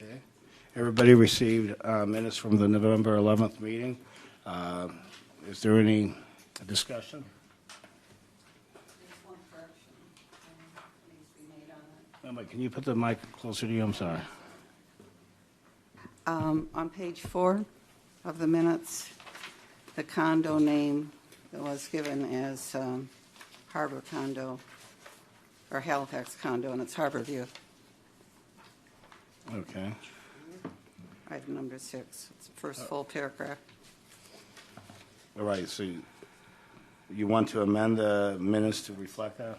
Okay. Everybody received minutes from the November 11th meeting. Is there any discussion? There's one correction that needs to be made on it. Wait, can you put the mic closer to you? I'm sorry. On page 4 of the minutes, the condo name that was given as Harbor Condo or Halifax Condo, and it's Harborview. Okay. Item number 6. It's the first full paragraph. All right. So you want to amend the minutes to reflect that?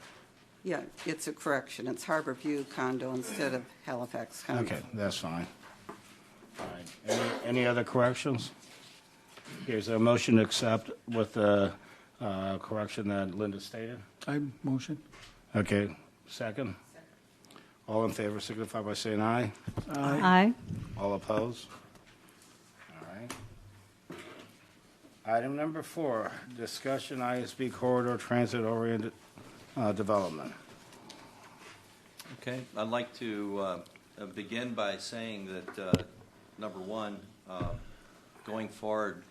Yeah, it's a correction. It's Harborview Condo instead of Halifax Condo. Okay, that's fine. All right. Any other corrections? Here's a motion to accept with the correction that Linda stated. I motion. Okay. Second? All in favor signify by saying aye. Aye. All opposed? All right. Item number 4, discussion ISB corridor transit-oriented development. Okay, I'd like to begin by saying that, number one, going forward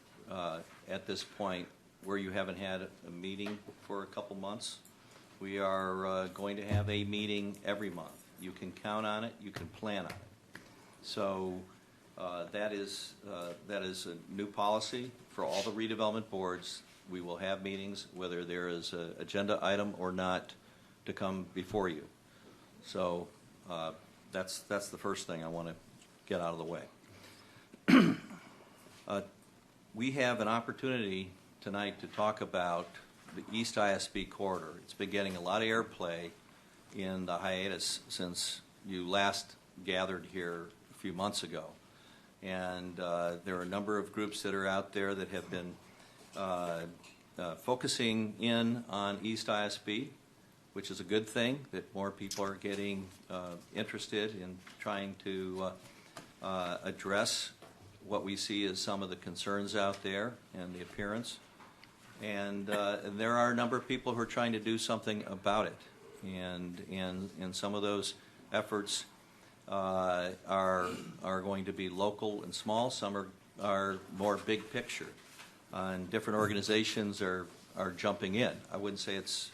at this point, where you haven't had a meeting for a couple months, we are going to have a meeting every month. You can count on it. You can plan on it. So that is a new policy for all the redevelopment boards. We will have meetings, whether there is an agenda item or not, to come before you. So that's the first thing I want to get out of the way. We have an opportunity tonight to talk about the East ISB corridor. It's been getting a lot of airplay in the hiatus since you last gathered here a few months ago. And there are a number of groups that are out there that have been focusing in on East ISB, which is a good thing, that more people are getting interested in trying to address what we see as some of the concerns out there and the appearance. And there are a number of people who are trying to do something about it. And some of those efforts are going to be local and small. Some are more big picture. And different organizations are jumping in. I wouldn't say it's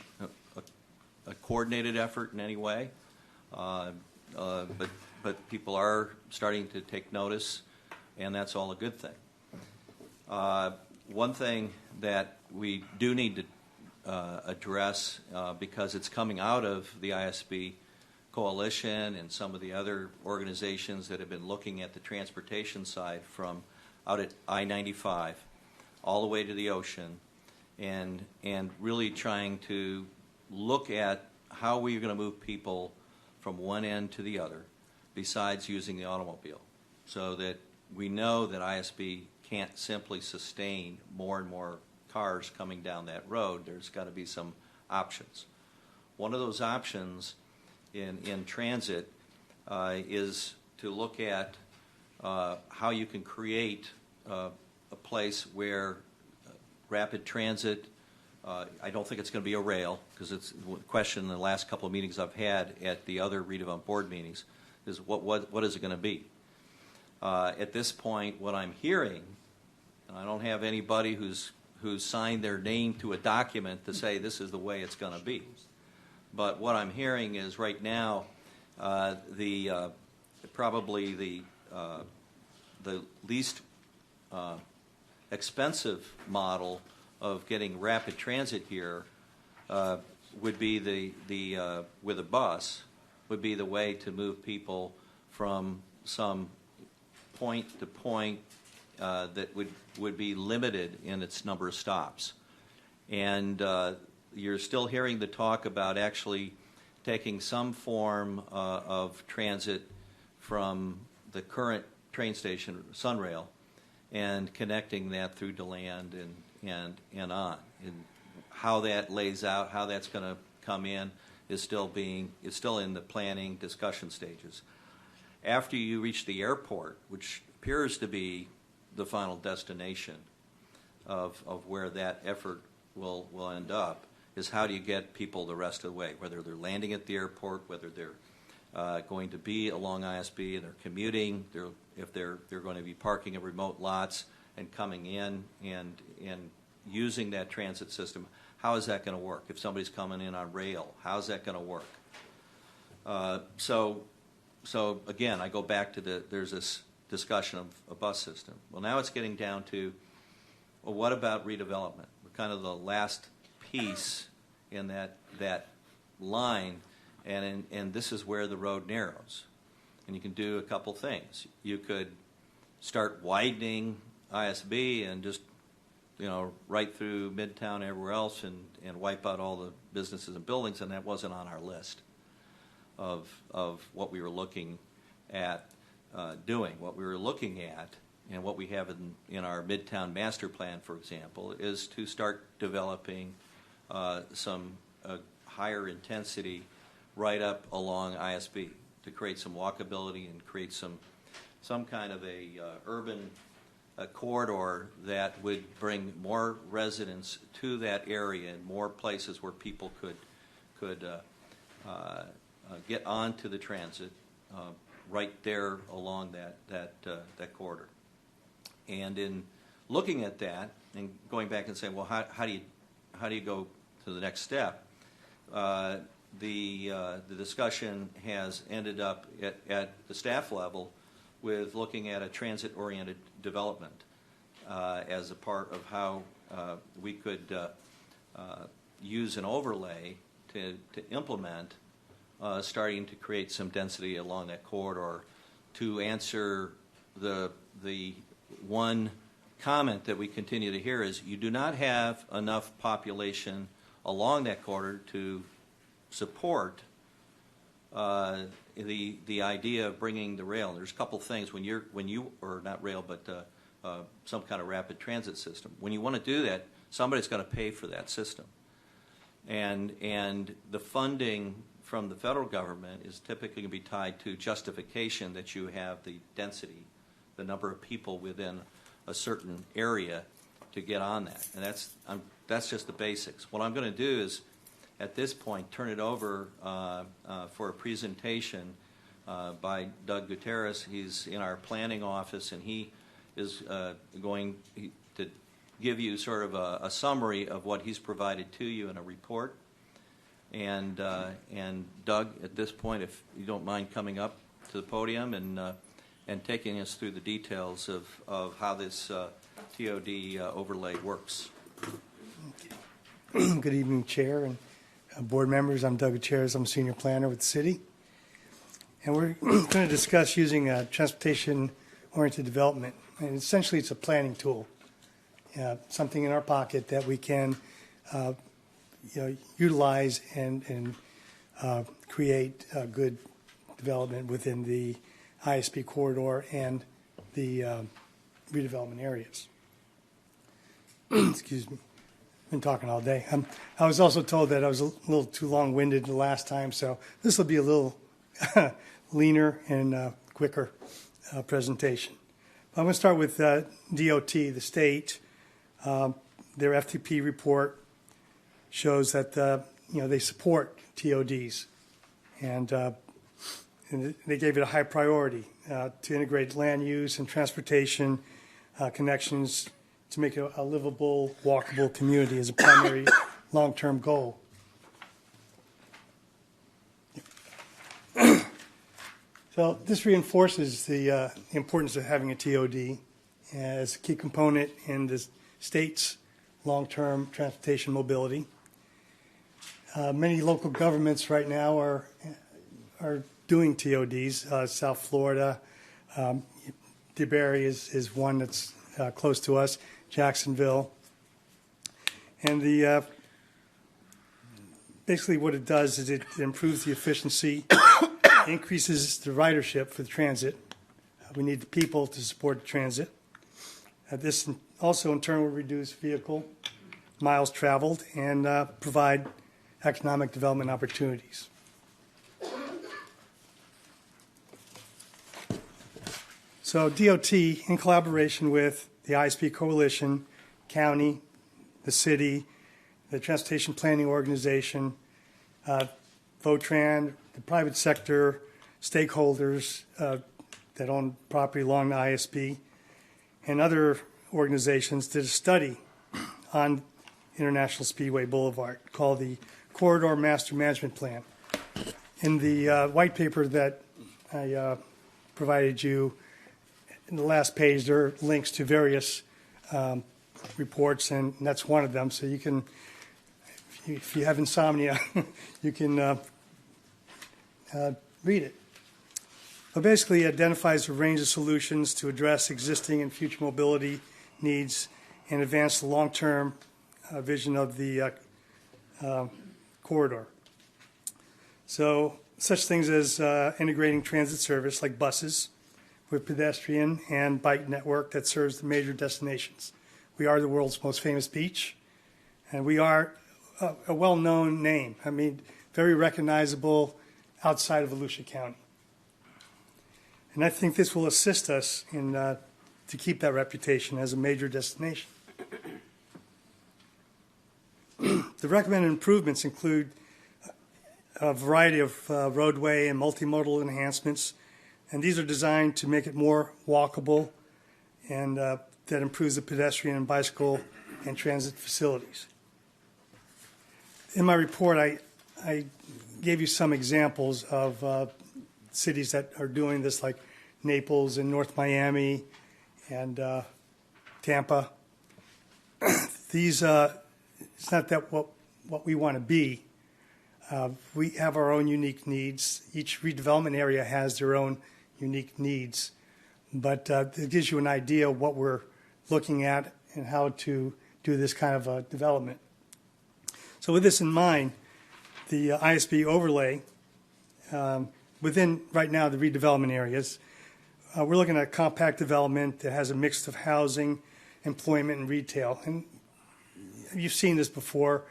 a coordinated effort in any way, but people are starting to take notice, and that's all a good thing. One thing that we do need to address, because it's coming out of the ISB Coalition and some of the other organizations that have been looking at the transportation side from out at I-95 all the way to the ocean, and really trying to look at how we're going to move people from one end to the other besides using the automobile, so that we know that ISB can't simply sustain more and more cars coming down that road. There's got to be some options. One of those options in transit is to look at how you can create a place where rapid transit, I don't think it's going to be a rail, because it's a question in the last couple of meetings I've had at the other redevelopment board meetings, is what is it going to be? At this point, what I'm hearing, and I don't have anybody who's signed their name to a document to say this is the way it's going to be, but what I'm hearing is right now probably the least expensive model of getting rapid transit here would be with a bus, would be the way to move people from some point to point that would be limited in its number of stops. And you're still hearing the talk about actually taking some form of transit from the current train station, Sunrail, and connecting that through DeLand and on. And how that lays out, how that's going to come in, is still in the planning discussion stages. After you reach the airport, which appears to be the final destination of where that effort will end up, is how do you get people the rest of the way, whether they're landing at the airport, whether they're going to be along ISB and they're commuting, if they're going to be parking at remote lots and coming in and using that transit system, how is that going to work? If somebody's coming in on rail, how's that going to work? So again, I go back to there's this discussion of a bus system. Well, now it's getting down to, well, what about redevelopment? We're kind of the last piece in that line, and this is where the road narrows. And you can do a couple things. You could start widening ISB and just, right through Midtown and everywhere else and wipe out all the businesses and buildings, and that wasn't on our list of what we were looking at doing. What we were looking at and what we have in our Midtown Master Plan, for example, is to start developing some higher intensity right up along ISB to create some walkability and create some kind of a urban corridor that would bring more residents to that area and more places where people could get onto the transit right there along that corridor. And in looking at that and going back and saying, well, how do you go to the next step? The discussion has ended up at the staff level with looking at a transit-oriented development as a part of how we could use an overlay to implement starting to create some density along that corridor. To answer the one comment that we continue to hear is you do not have enough population along that corridor to support the idea of bringing the rail. There's a couple things when you or not rail, but some kind of rapid transit system. When you want to do that, somebody's going to pay for that system, and the funding from the federal government is typically going to be tied to justification that you have the density, the number of people within a certain area to get on that, and that's just the basics. What I'm going to do is, at this point, turn it over for a presentation by Doug Gutierrez. He's in our planning office, and he is going to give you sort of a summary of what he's provided to you in a report. And Doug, at this point, if you don't mind coming up to the podium and taking us through the details of how this TOD overlay works. Okay. Good evening, Chair and board members. I'm Doug Gutierrez. I'm a senior planner with the city. And we're going to discuss using transportation-oriented development. And essentially, it's a planning tool, something in our pocket that we can utilize and create good development within the ISP corridor and the redevelopment areas. Excuse me. Been talking all day. I was also told that I was a little too long-winded the last time, so this will be a little leaner and quicker presentation. I'm going to start with DOT, the state. Their FTP report shows that they support TODs, and they gave it a high priority to integrate land use and transportation connections to make it a livable, walkable community as a primary long-term goal. So this reinforces the importance of having a TOD as a key component in the state's long-term transportation mobility. Many local governments right now are doing TODs. South Florida, DeBerry is one that's close to us. Jacksonville, and basically what it does is it improves the efficiency, increases the ridership for the transit. We need the people to support the transit. This also in turn will reduce vehicle miles traveled and provide economic development opportunities. So DOT, in collaboration with the ISP Coalition, county, the city, the Transportation Planning Organization, VOTRAN, the private sector, stakeholders that own property along the ISP, and other organizations did a study on International Speedway Boulevard called the Corridor Master Management Plan. In the white paper that I provided you, in the last page, there are links to various reports, and that's one of them. So you can, if you have insomnia, you can read it. But basically, it identifies a range of solutions to address existing and future mobility needs and advance the long-term vision of the corridor. So such things as integrating transit service like buses with pedestrian and bike network that serves the major destinations. We are the world's most famous beach, and we are a well-known name. I mean, very recognizable outside of Volusia County. And I think this will assist us in to keep that reputation as a major destination. The recommended improvements include a variety of roadway and multimodal enhancements, and these are designed to make it more walkable, and that improves the pedestrian and bicycle and transit facilities. In my report, I gave you some examples of cities that are doing this, like Naples and North Miami and Tampa. These, it's not that what we want to be. We have our own unique needs. Each redevelopment area has their own unique needs, but it gives you an idea of what we're looking at and how to do this kind of a development. So with this in mind, the ISB overlay within right now the redevelopment areas, we're looking at compact development that has a mix of housing, employment, and retail. And you've seen this before.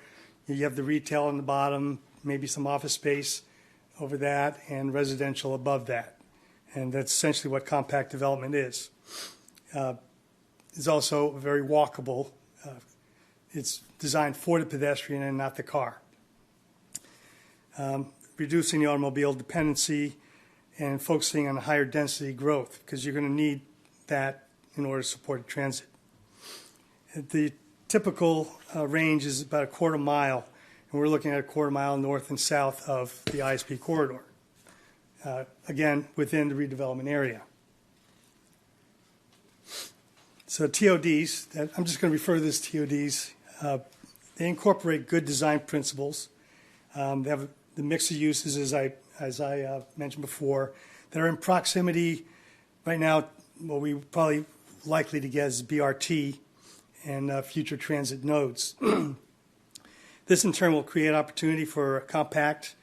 You have the retail on the bottom, maybe some office space over that, and residential above that. And that's essentially what compact development is. It's also very walkable. It's designed for the pedestrian and not the car. Reducing the automobile dependency and focusing on higher density growth, because you're going to need that in order to support transit. The typical range is about a quarter mile, and we're looking at a quarter mile north and south of the ISP corridor, again, within the redevelopment area. So TODs, I'm just going to refer to this TODs. They incorporate good design principles. They have the mix of uses, as I mentioned before, that are in proximity right now. What we probably likely to get is BRT and future transit nodes. This in turn will create opportunity for a compact,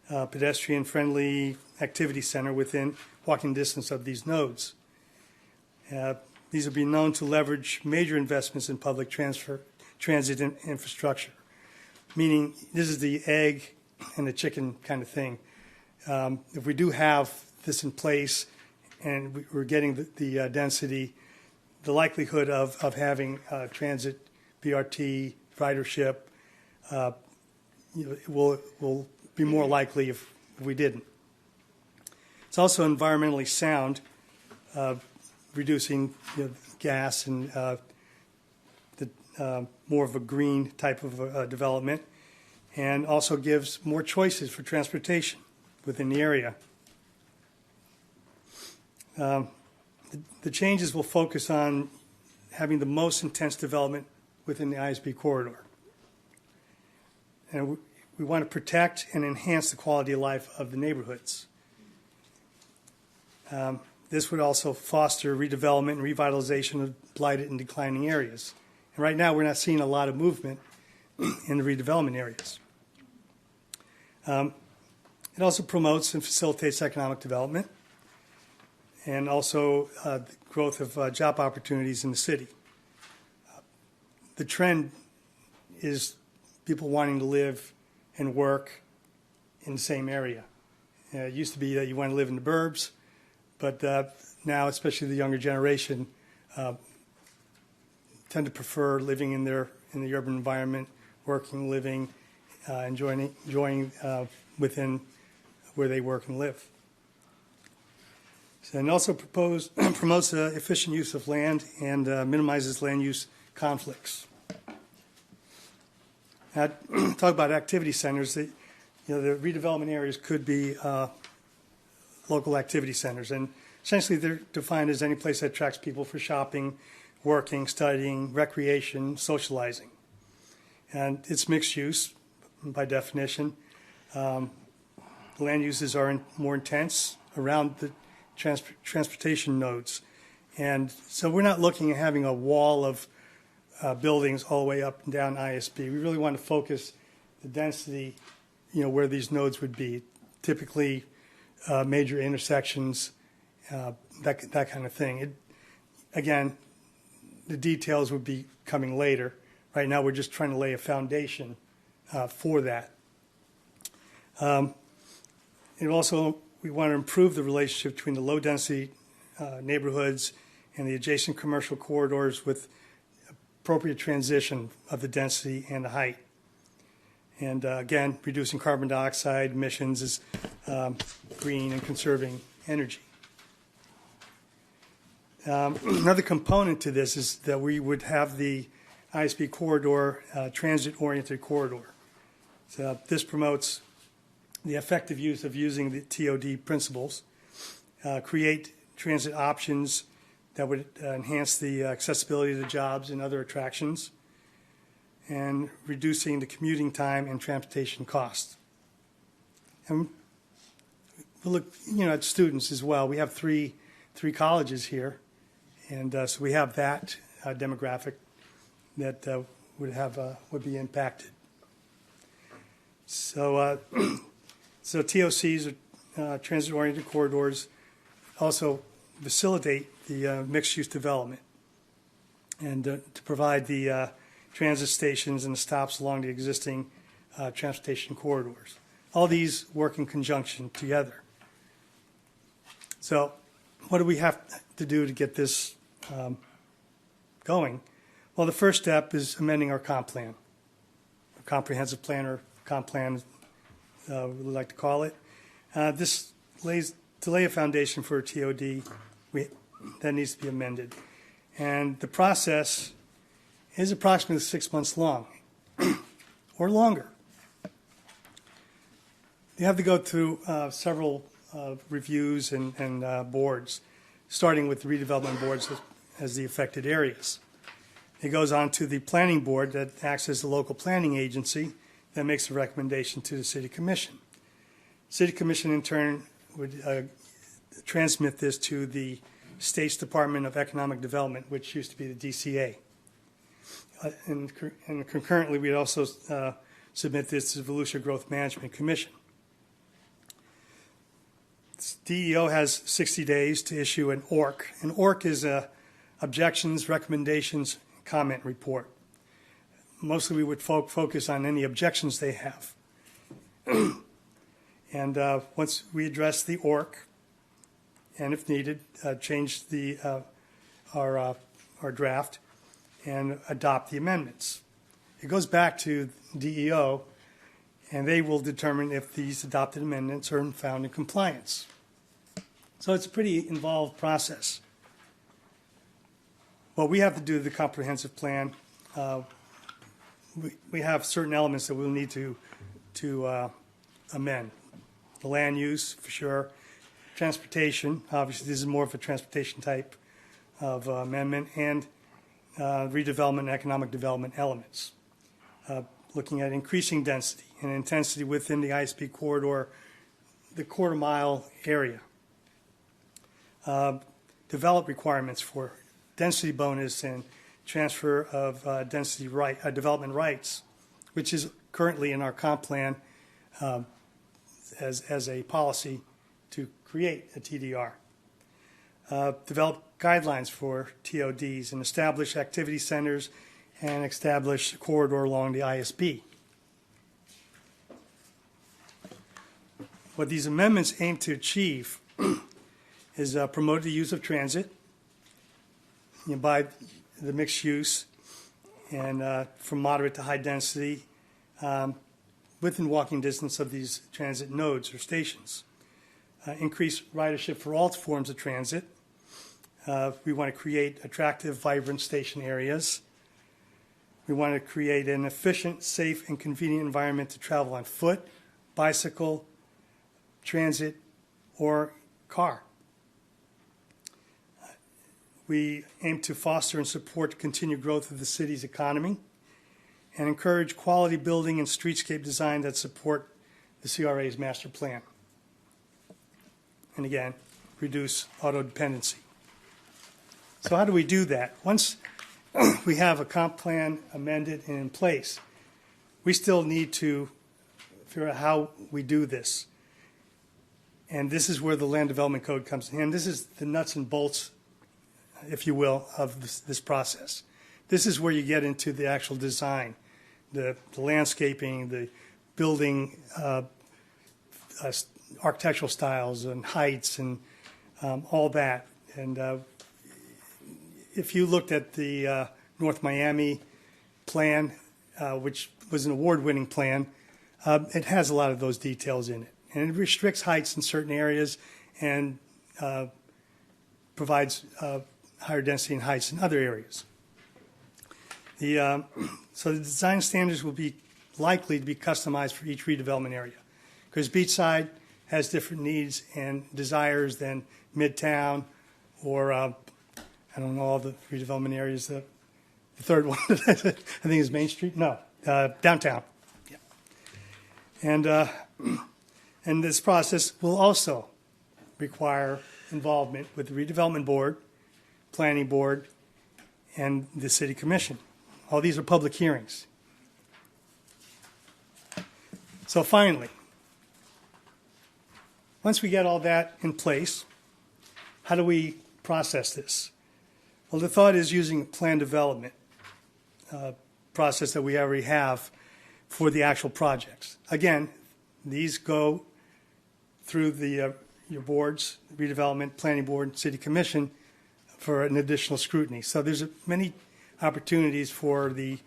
pedestrian-friendly activity center within walking distance of these nodes. These will be known to leverage major investments in public transit infrastructure, meaning this is the egg and the chicken kind of thing. If we do have this in place and we're getting the density, the likelihood of having transit, BRT, ridership, will be more likely if we didn't. It's also environmentally sound, reducing gas and more of a green type of development, and also gives more choices for transportation within the area. The changes will focus on having the most intense development within the ISB corridor. And we want to protect and enhance the quality of life of the neighborhoods. This would also foster redevelopment and revitalization of blighted and declining areas. And right now, we're not seeing a lot of movement in the redevelopment areas. It also promotes and facilitates economic development and also the growth of job opportunities in the city. The trend is people wanting to live and work in the same area. It used to be that you want to live in the burbs, but now, especially the younger generation, tend to prefer living in the urban environment, working, living, enjoying within where they work and live. And also promotes efficient use of land and minimizes land use conflicts. Now, talk about activity centers. The redevelopment areas could be local activity centers, and essentially they're defined as any place that attracts people for shopping, working, studying, recreation, socializing. And it's mixed use by definition. Land uses are more intense around the transportation nodes. And so we're not looking at having a wall of buildings all the way up and down ISB. We really want to focus the density, where these nodes would be. Typically, major intersections, that kind of thing. Again, the details would be coming later. Right now, we're just trying to lay a foundation for that. And also, we want to improve the relationship between the low-density neighborhoods and the adjacent commercial corridors with appropriate transition of the density and the height. And again, reducing carbon dioxide emissions is green and conserving energy. Another component to this is that we would have the ISB corridor transit-oriented corridor. So this promotes the effective use of using the TOD principles, create transit options that would enhance the accessibility to jobs and other attractions, and reducing the commuting time and transportation costs. And we'll look, at students as well. We have three colleges here, and so we have that demographic that would be impacted. So TOCs, transit-oriented corridors, also facilitate the mixed-use development and to provide the transit stations and the stops along the existing transportation corridors. All these work in conjunction together. So what do we have to do to get this going? Well, the first step is amending our comp plan, a comprehensive plan, or comp plan, we like to call it. This to lay a foundation for a TOD that needs to be amended. And the process is approximately 6 months long or longer. You have to go through several reviews and boards, starting with the redevelopment boards as the affected areas. It goes on to the planning board that acts as the local planning agency that makes a recommendation to the city commission. City commission, in turn, would transmit this to the State's Department of Economic Development, which used to be the DCA. And concurrently, we'd also submit this to the Volusia Growth Management Commission. DEO has 60 days to issue an ORC. An ORC is a objections, recommendations, comment report. Mostly we would focus on any objections they have. And once we address the ORC, and if needed, change our draft and adopt the amendments. It goes back to DEO, and they will determine if these adopted amendments are found in compliance. So it's a pretty involved process. Well, we have to do the comprehensive plan. We have certain elements that we'll need to amend. The land use, for sure. Transportation, obviously this is more of a transportation type of amendment, and redevelopment and economic development elements. Looking at increasing density and intensity within the ISP corridor, the quarter mile area. Develop requirements for density bonus and transfer of development rights, which is currently in our comp plan as a policy to create a TDR. Develop guidelines for TODs and establish activity centers and establish a corridor along the ISB. What these amendments aim to achieve is promote the use of transit by the mixed use and from moderate to high density within walking distance of these transit nodes or stations. increase ridership for all forms of transit. We want to create attractive, vibrant station areas. We want to create an efficient, safe, and convenient environment to travel on foot, bicycle, transit, or car. We aim to foster and support continued growth of the city's economy and encourage quality building and streetscape design that support the CRA's master plan. And again, reduce auto dependency. So how do we do that? Once we have a comp plan amended and in place, we still need to figure out how we do this. And this is where the land development code comes in. This is the nuts and bolts, if you will, of this process. This is where you get into the actual design, the landscaping, the building, architectural styles and heights and all that. And if you looked at the North Miami plan, which was an award-winning plan, it has a lot of those details in it. And it restricts heights in certain areas and provides higher density and heights in other areas. So the design standards will be likely to be customized for each redevelopment area, because Beachside has different needs and desires than Midtown or I don't know all the redevelopment areas. The third one I think is Main Street. No, downtown. Yeah. And this process will also require involvement with the redevelopment board, planning board, and the city commission. All these are public hearings. So finally, once we get all that in place, how do we process this? Well, the thought is using a plan development process that we already have for the actual projects. Again, these go through your boards, redevelopment, planning board, city commission, for an additional scrutiny. So there's many opportunities for the,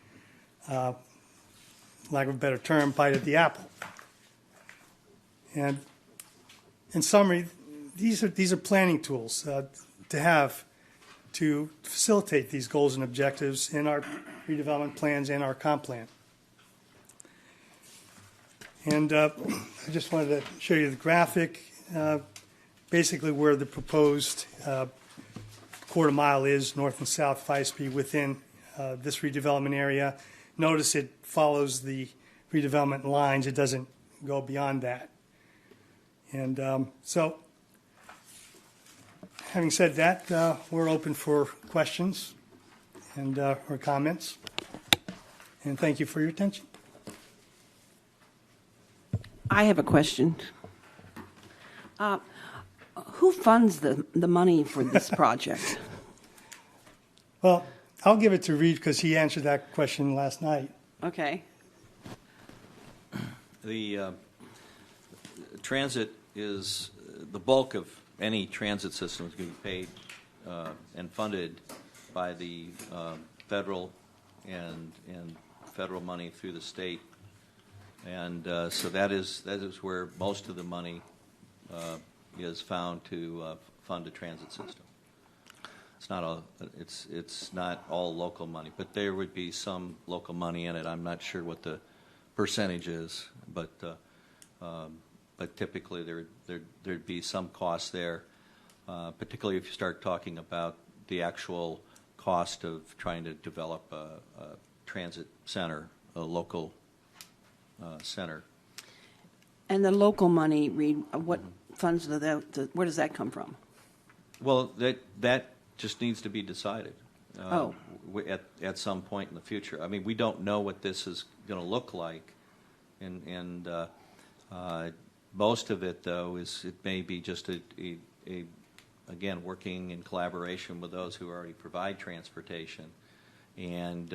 lack of a better term, bite at the apple. And in summary, these are planning tools to have to facilitate these goals and objectives in our redevelopment plans and our comp plan. And I just wanted to show you the graphic, basically where the proposed quarter mile is, north and south Fiespe, within this redevelopment area. Notice it follows the redevelopment lines. It doesn't go beyond that. And so, having said that, we're open for questions and or comments. And thank you for your attention. I have a question. Who funds the money for this project? Well, I'll give it to Reed because he answered that question last night. Okay. The transit is the bulk of any transit system is going to be paid and funded by the federal and federal money through the state, and so that is where most of the money is found to fund a transit system. It's not all local money, but there would be some local money in it. I'm not sure what the percentage is, but typically there'd be some cost there, particularly if you start talking about the actual cost of trying to develop a transit center, a local center. And the local money, Reed, what funds do that? Where does that come from? Well, that just needs to be decided at some point in the future. I mean, we don't know what this is going to look like, and most of it, though, it may be just again, working in collaboration with those who already provide transportation, and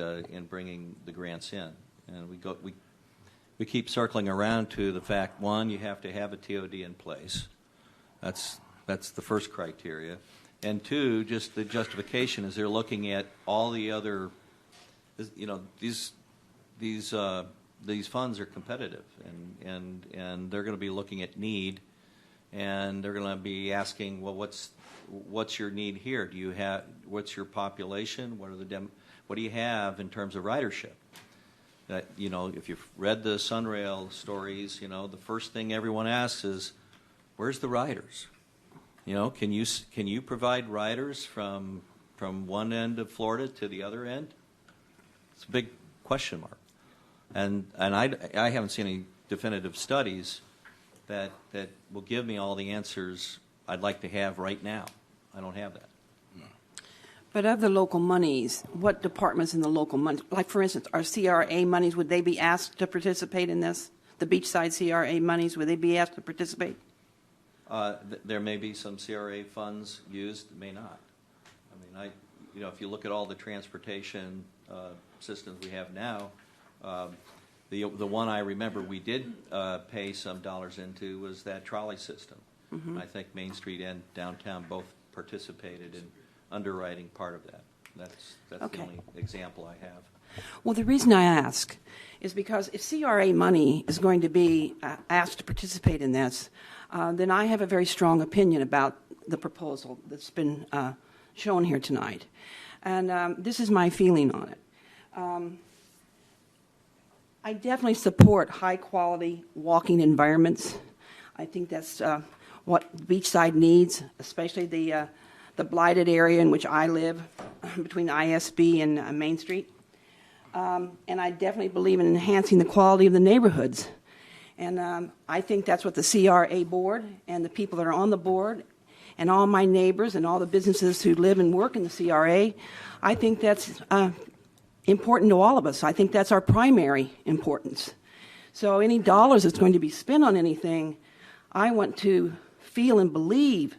bringing the grants in. And we keep circling around to the fact, one, you have to have a TOD in place. That's the first criteria. And two, just the justification is they're looking at all the other, these funds are competitive, and they're going to be looking at need and they're going to be asking, well, what's your need here? What's your population? What do you have in terms of ridership? That, if you've read the Sunrail stories, the first thing everyone asks is, where's the riders? Can you provide riders from one end of Florida to the other end? It's a big question mark. And I haven't seen any definitive studies that will give me all the answers I'd like to have right now. I don't have that. But of the local monies, what departments in the local money, like for instance, our CRA monies, would they be asked to participate in this? The Beachside CRA monies, would they be asked to participate? There may be some CRA funds used, may not. I mean, if you look at all the transportation systems we have now, the one I remember we did pay some dollars into was that trolley system. Mm-hmm. I think Main Street and downtown both participated in underwriting part of that. That's Okay. The only example I have. Well, the reason I ask is because if CRA money is going to be asked to participate in this, then I have a very strong opinion about the proposal that's been shown here tonight. And this is my feeling on it. I definitely support high-quality walking environments. I think that's what Beachside needs, especially the blighted area in which I live, between ISB and Main Street. And I definitely believe in enhancing the quality of the neighborhoods. And I think that's what the CRA board and the people that are on the board and all my neighbors and all the businesses who live and work in the CRA, I think that's important to all of us. I think that's our primary importance. So any dollars that's going to be spent on anything, I want to feel and believe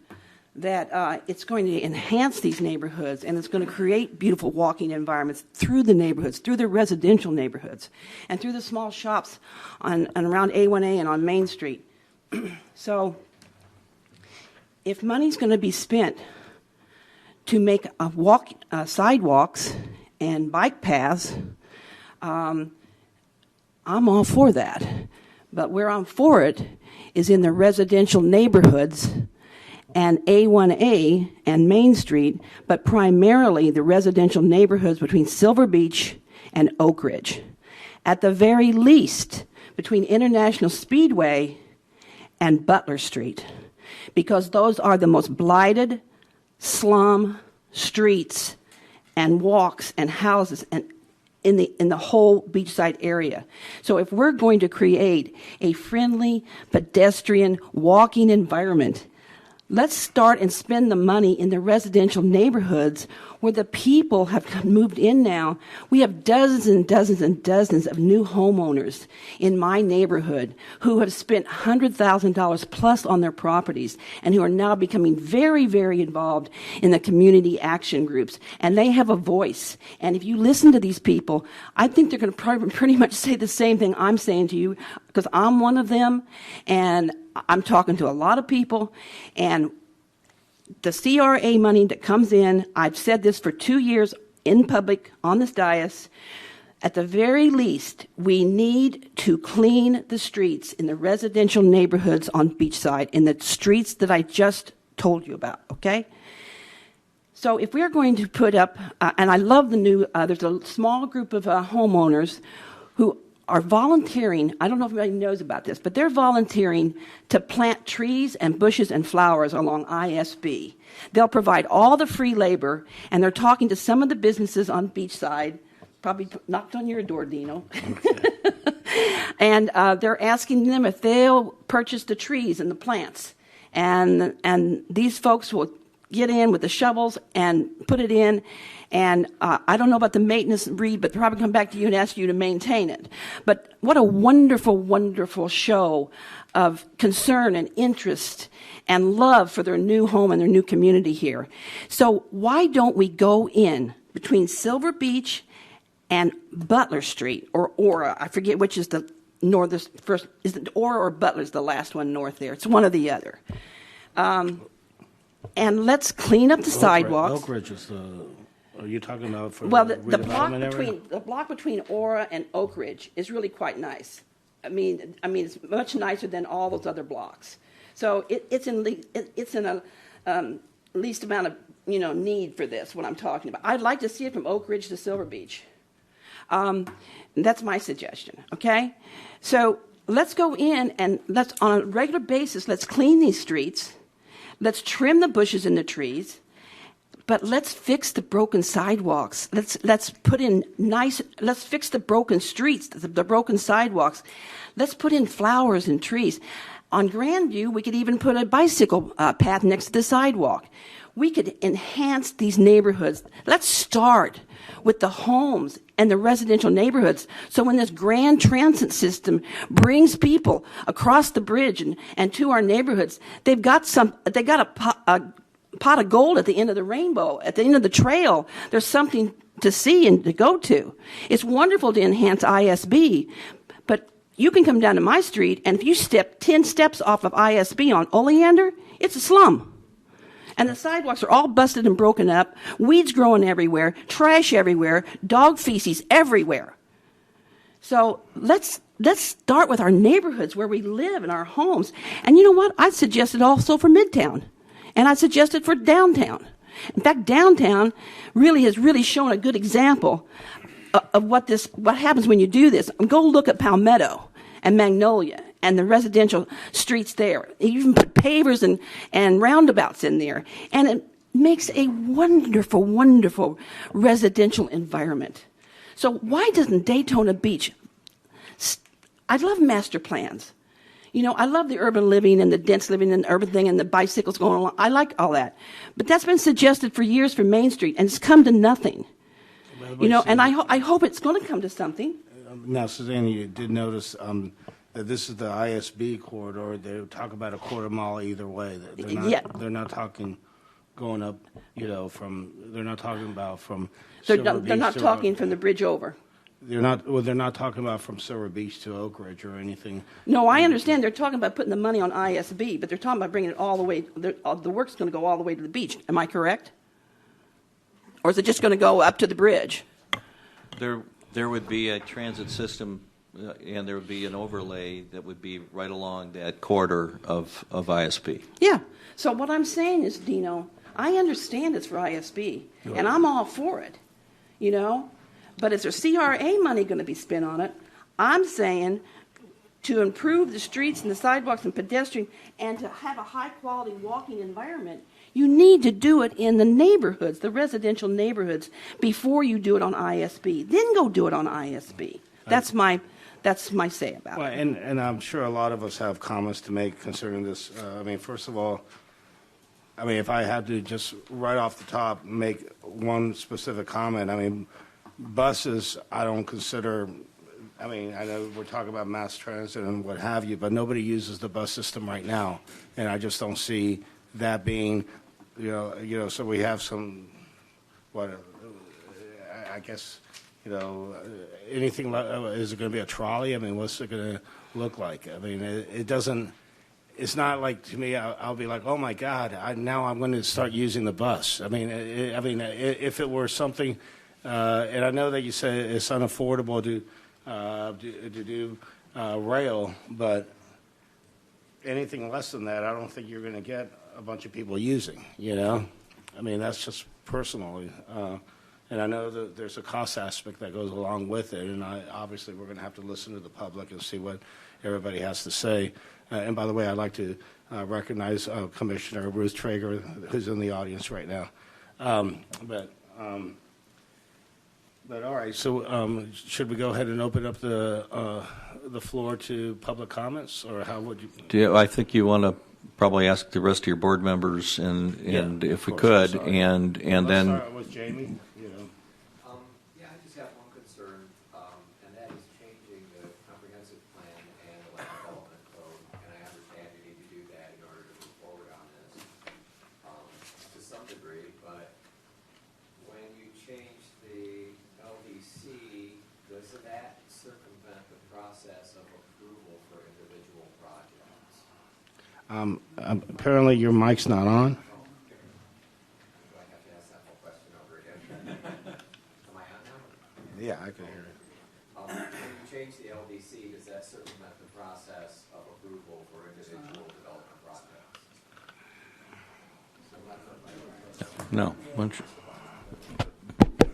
that it's going to enhance these neighborhoods and it's going to create beautiful walking environments through the neighborhoods, through the residential neighborhoods, and through the small shops and around A1A and on Main Street. So if money's going to be spent to make sidewalks and bike paths, I'm all for that. But where I'm for it is in the residential neighborhoods and A1A and Main Street, but primarily the residential neighborhoods between Silver Beach and Oak Ridge. At the very least, between International Speedway and Butler Street, because those are the most blighted slum streets and walks and houses and in the whole Beachside area. So if we're going to create a friendly pedestrian walking environment, let's start and spend the money in the residential neighborhoods where the people have moved in now. We have dozens and dozens and dozens of new homeowners in my neighborhood who have spent $100,000 plus on their properties and who are now becoming very, very involved in the community action groups. And they have a voice. And if you listen to these people, I think they're going to pretty much say the same thing I'm saying to you, because I'm one of them, and I'm talking to a lot of people, and the CRA money that comes in, I've said this for 2 years in public on this dais, at the very least, we need to clean the streets in the residential neighborhoods on Beachside, in the streets that I just told you about, okay? So if we're going to put up, and I love the new, there's a small group of homeowners who are volunteering. I don't know if anybody knows about this, but they're volunteering to plant trees and bushes and flowers along ISB. They'll provide all the free labor, and they're talking to some of the businesses on Beachside, probably knocked on your door, Dino, and they're asking them if they'll purchase the trees and the plants. And these folks will get in with the shovels and put it in. And I don't know about the maintenance, Reed, but they'll probably come back to you and ask you to maintain it. But what a wonderful, wonderful show of concern and interest and love for their new home and their new community here. So why don't we go in between Silver Beach and Butler Street, or Aura? I forget which is the northest first. Is it Aura or Butler's the last one north there? It's one or the other. And let's clean up the sidewalks. Oak Ridge is the. Are you talking about for Well, the the block between Aura and Oak Ridge is really quite nice. I mean, it's much nicer than all those other blocks. So it's in a least amount of need for this. What I'm talking about. I'd like to see it from Oak Ridge to Silver Beach. That's my suggestion. Okay, so let's go in and let's on a regular basis. Let's clean these streets. Let's trim the bushes and the trees. But let's fix the broken sidewalks. Let's put in let's fix the broken streets, the broken sidewalks. Let's put in flowers and trees. On Grandview, we could even put a bicycle path next to the sidewalk. We could enhance these neighborhoods. Let's start with the homes and the residential neighborhoods. So when this grand transit system brings people across the bridge and to our neighborhoods, they got a pot of gold at the end of the rainbow, at the end of the trail. There's something to see and to go to. It's wonderful to enhance ISB, but you can come down to my street, and if you step 10 steps off of ISB on Oleander, it's a slum. And the sidewalks are all busted and broken up, weeds growing everywhere, trash everywhere, dog feces everywhere. So let's start with our neighborhoods where we live and our homes. And you know what? I'd suggest it also for Midtown. And I suggest it for downtown. In fact, downtown has really shown a good example of what happens when you do this. Go look at Palmetto and Magnolia and the residential streets there. You even put pavers and roundabouts in there. And it makes a wonderful, wonderful residential environment. So why doesn't Daytona Beach? I love master plans. I love the urban living and the dense living and the urban thing and the bicycles going along. I like all that. But that's been suggested for years for Main Street, and it's come to nothing. And I hope it's going to come to something. Now, Suzanne, you did notice that this is the ISB corridor. They talk about a quarter mile either way. They're not talking going up, they're not talking about from Silver Beach. They're not talking from the bridge over. They're not talking about from Silver Beach to Oak Ridge or anything. No, I understand. They're talking about putting the money on ISB, but they're talking about bringing it all the way. The work's going to go all the way to the beach. Am I correct? Or is it just going to go up to the bridge? There would be a transit system, and there would be an overlay that would be right along that corridor of ISB. Yeah. So what I'm saying is, Dino, I understand it's for ISB, and I'm all for it, But is there CRA money going to be spent on it? I'm saying to improve the streets and the sidewalks and pedestrian and to have a high-quality walking environment, you need to do it in the neighborhoods, the residential neighborhoods, before you do it on ISB. Then go do it on ISB. That's my say about it. And I'm sure a lot of us have comments to make concerning this. First of all, if I had to just right off the top make one specific comment, buses, I don't consider, I know we're talking about mass transit and what have you, but nobody uses the bus system right now. And I just don't see that being, so we have some, I guess, anything, is it going to be a trolley? What's it going to look like? It doesn't, it's not like, to me, I'll be like, oh my God, now I'm going to start using the bus. If it were something, and I know that you say it's unaffordable to do rail, but anything less than that, I don't think you're going to get a bunch of people using, That's just personally. And I know that there's a cost aspect that goes along with it, and obviously we're going to have to listen to the public and see what everybody has to say. And by the way, I'd like to recognize Commissioner Ruth Traeger, who's in the audience right now. But all right, so should we go ahead and open up the floor to public comments, or how would you? I think you want to probably ask the rest of your board members, and if we could, and Let's then start with Jamie. Yeah, I just have one concern, and that is changing the comprehensive plan and the land development code. And I understand you need to do that in order to move forward on this to some degree. But when you change the LDC, doesn't that circumvent the process of approval for individual projects? Apparently your mic's not on. Do I have to ask that whole question over again? Am I on now? Yeah, I can hear it. When you change the LDC, does that circumvent the process of approval for individual development projects? No.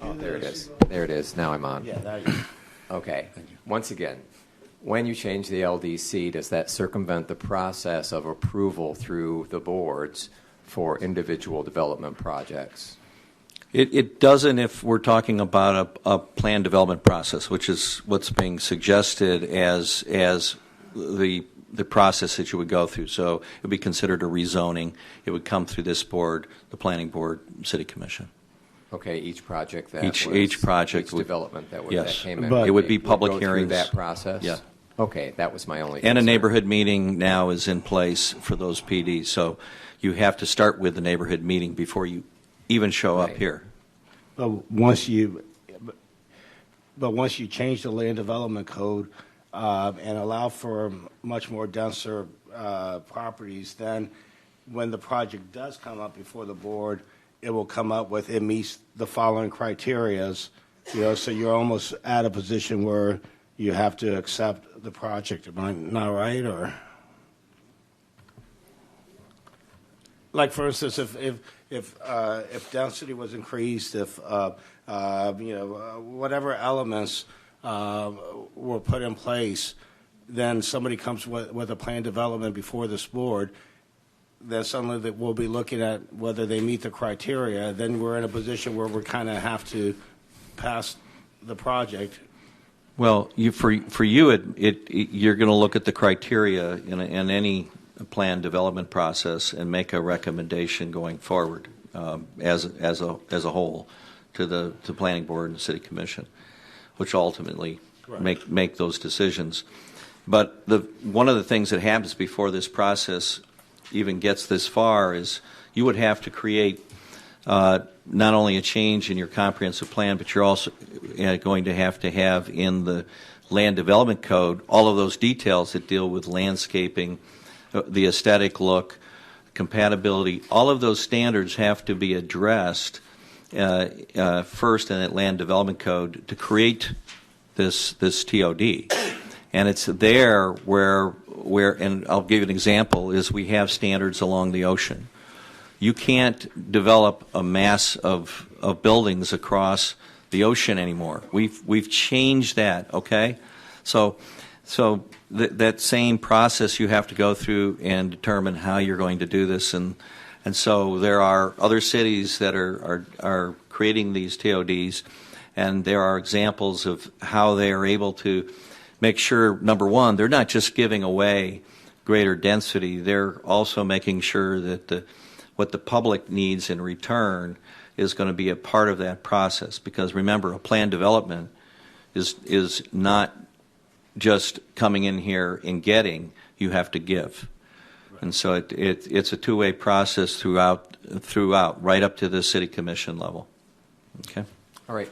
Oh, there it is. There it is. Now I'm on. Yeah, there you go. Okay. Once again, when you change the LDC, does that circumvent the process of approval through the boards for individual development projects? It doesn't if we're talking about a planned development process, which is what's being suggested as the process that you would go through. So it would be considered a rezoning. It would come through this board, the planning board, city commission. Okay, each project that Each project each would, development that yes, came in. but it would be would public go through hearings. that process? Yeah. Okay, that was my only And a concern. neighborhood meeting now is in place for those PDs. So you have to start with the neighborhood meeting before you even show up Right. here. But once you change the land development code and allow for much more denser properties, then when the project does come up before the board, it will come up with it meets the following criterias. So you're almost at a position where you have to accept the project. Am I not right? Or like, for instance, if density was increased, if whatever elements were put in place, then somebody comes with a planned development before this board, then suddenly that we'll be looking at whether they meet the criteria. Then we're in a position where we kind of have to pass the project. Well, for you, you're going to look at the criteria in any planned development process and make a recommendation going forward as a whole to the planning board and city commission, which ultimately make those decisions. But one of the things that happens before this process even gets this far is you would have to create not only a change in your comprehensive plan, but you're also going to have in the land development code all of those details that deal with landscaping, the aesthetic look, compatibility. All of those standards have to be addressed first in that land development code to create this TOD. And it's there where, and I'll give you an example, is we have standards along the ocean. You can't develop a mass of buildings across the ocean anymore. We've changed that, okay? So that same process you have to go through and determine how you're going to do this, and so there are other cities that are creating these TODs, and there are examples of how they are able to make sure, number one, they're not just giving away greater density, they're also making sure that what the public needs in return is going to be a part of that process. Because remember, a planned development is not just coming in here and getting, you have to give. Right. And so it's a two-way process throughout, right up to the city commission level. Okay? All right.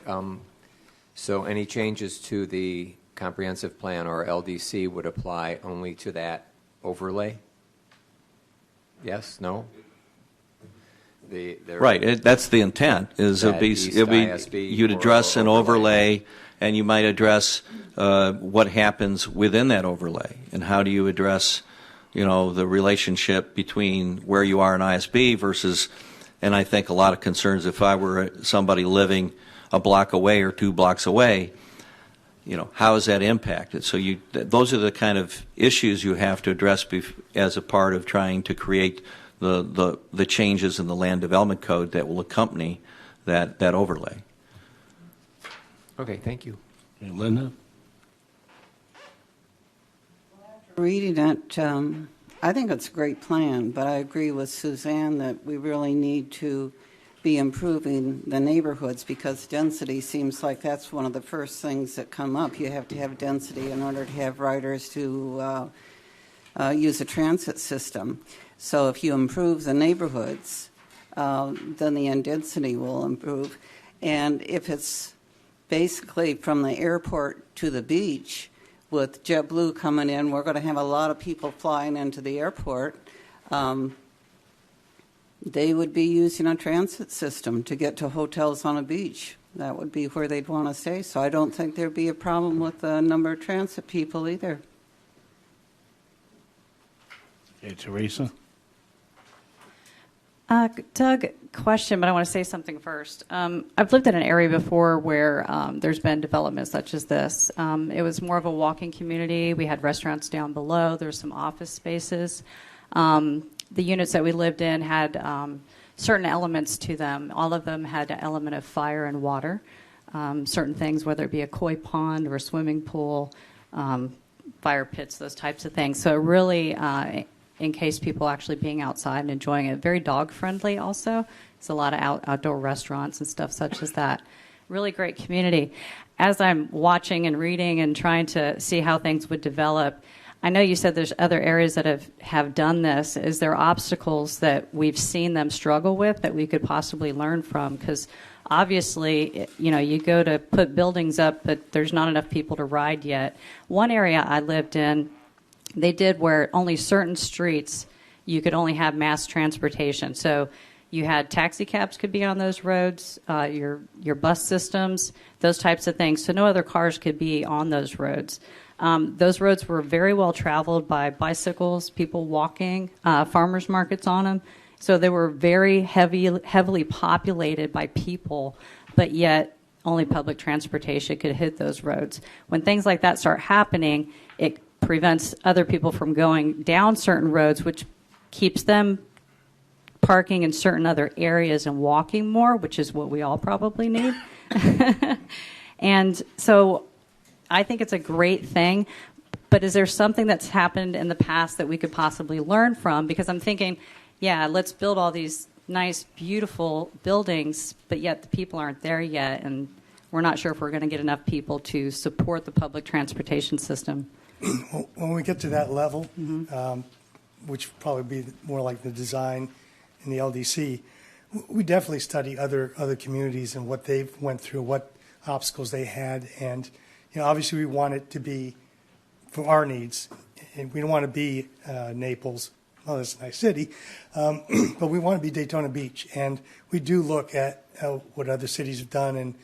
So any changes to the comprehensive plan or LDC would apply only to that overlay? Yes? No? Right. That's the intent. It'll be you'd address an overlay, and you might address what happens within that overlay, and how do you address, the relationship between where you are in ISB versus, and I think a lot of concerns. If I were somebody living a block away or 2 blocks away, how is that impacted? So those are the kind of issues you have to address as a part of trying to create the changes in the land development code that will accompany that overlay. Okay, thank you. Hey, Linda? Reading it, I think it's a great plan, but I agree with Suzanne that we really need to be improving the neighborhoods, because density seems like that's one of the first things that come up. You have to have density in order to have riders to use a transit system. So if you improve the neighborhoods, then the density will improve. And if it's basically from the airport to the beach, with JetBlue coming in, we're going to have a lot of people flying into the airport. They would be using a transit system to get to hotels on a beach. That would be where they'd want to stay. So I don't think there'd be a problem with the number of transit people either. Okay, Teresa? Doug, question, but I want to say something first. I've lived in an area before where there's been development such as this. It was more of a walking community. We had restaurants down below. There were some office spaces. The units that we lived in had certain elements to them. All of them had an element of fire and water. Certain things, whether it be a koi pond or a swimming pool, fire pits, those types of things. So it really encased people actually being outside and enjoying it. Very dog friendly also. There's a lot of outdoor restaurants and stuff such as that. Really great community. As I'm watching and reading and trying to see how things would develop, I know you said there's other areas that have done this. Is there obstacles that we've seen them struggle with that we could possibly learn from? Because obviously, you go to put buildings up, but there's not enough people to ride yet. One area I lived in, they did where only certain streets you could only have mass transportation. So you had taxi cabs could be on those roads, your bus systems, those types of things. So no other cars could be on those roads. Those roads were very well traveled by bicycles, people walking, farmers markets on them. So they were very heavily populated by people, but yet only public transportation could hit those roads. When things like that start happening, it prevents other people from going down certain roads, which keeps them parking in certain other areas and walking more, which is what we all probably need. And so I think it's a great thing, but is there something that's happened in the past that we could possibly learn from? Because I'm thinking, yeah, let's build all these nice, beautiful buildings, but yet the people aren't there yet, and we're not sure if we're going to get enough people to support the public transportation system. When we get to that level, which would probably be more like the design in the LDC, we definitely study other communities and what they've went through, what obstacles they had, and obviously we want it to be for our needs, and we don't want to be Naples. Well, it's a nice city, but we want to be Daytona Beach, and we do look at what other cities have done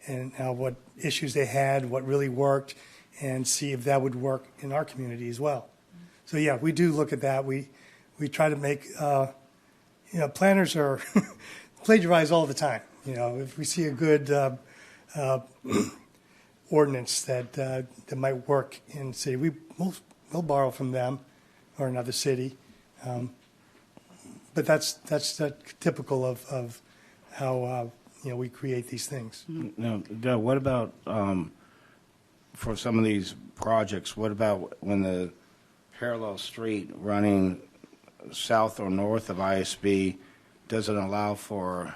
and what issues they had, what really worked, and see if that would work in our community as well. So yeah, we do look at that. We try to make planners are plagiarize all the time. If we see a good ordinance that might work in the city, we'll borrow from them or another city. But that's typical of how we create these things. Now, Doug, what about for some of these projects? What about when the parallel street running south or north of ISB doesn't allow for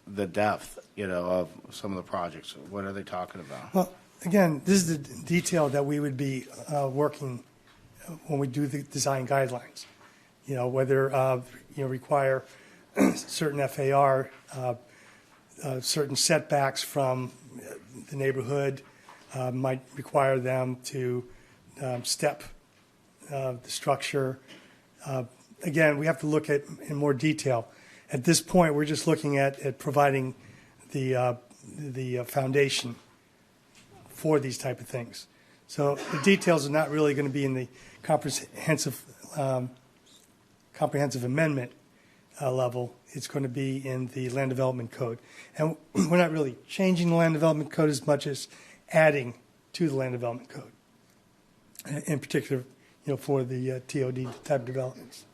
the depth, of some of the projects? What are they talking about? Well, again, this is the detail that we would be working when we do the design guidelines. Whether require certain FAR, certain setbacks from the neighborhood, might require them to step the structure. Again, we have to look at in more detail. At this point, we're just looking at providing the foundation for these type of things. So the details are not really going to be in the comprehensive amendment level. It's going to be in the land development code. And we're not really changing the land development code as much as adding to the land development code, in particular, for the TOD type developments.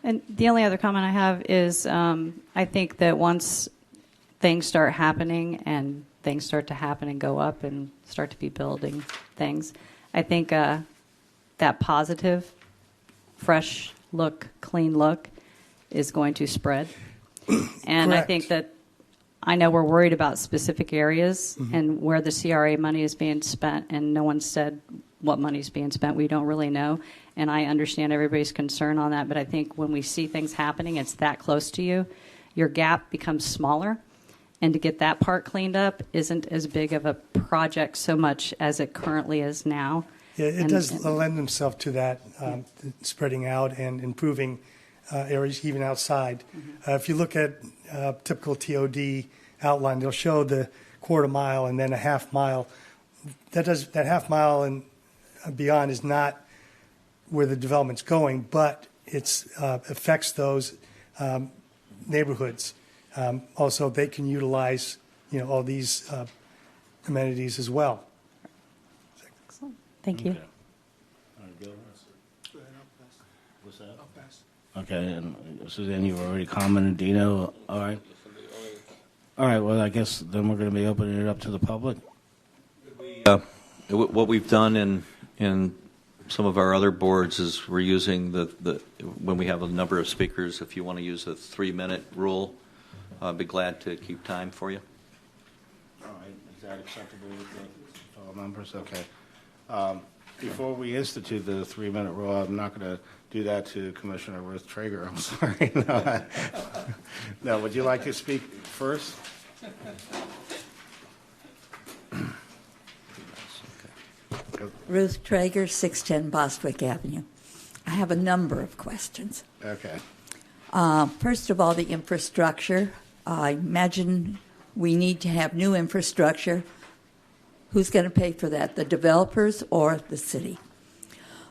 And the only other comment I have is I think that once things start happening and things start to happen and go up and start to be building things, I think that positive, fresh look, clean look is going to spread. And Correct. I think that I know we're worried about specific areas and where the CRA money is being spent, and no one said what money is being spent. We don't really know. And I understand everybody's concern on that, but I think when we see things happening, it's that close to you, your gap becomes smaller. And to get that part cleaned up isn't as big of a project so much as it currently is now. Yeah, it does lend itself to that, spreading out and improving areas even outside. If you look at typical TOD outline, they'll show the quarter mile and then a half mile. That half mile and beyond is not where the development's going, but it affects those neighborhoods. Also, they can utilize, all these amenities as well. Excellent. Thank you. Okay. All right, Gil? What's that? Okay, and Suzanne, you've already commented. Dino, all right. All right, well, I guess then we're going to be opening it up to the public. What we've done in some of our other boards is we're using when we have a number of speakers, if you want to use a 3-minute rule, I'd be glad to keep time for you. All right, is that acceptable with the fellow members? Okay. Before we institute the 3-minute rule, I'm not going to do that to Commissioner Ruth Traeger. I'm sorry. No, would you like to speak first? Ruth Traeger, 610 Bostwick Avenue. I have a number of questions. Okay. First of all, the infrastructure. I imagine we need to have new infrastructure. Who's going to pay for that, the developers or the city?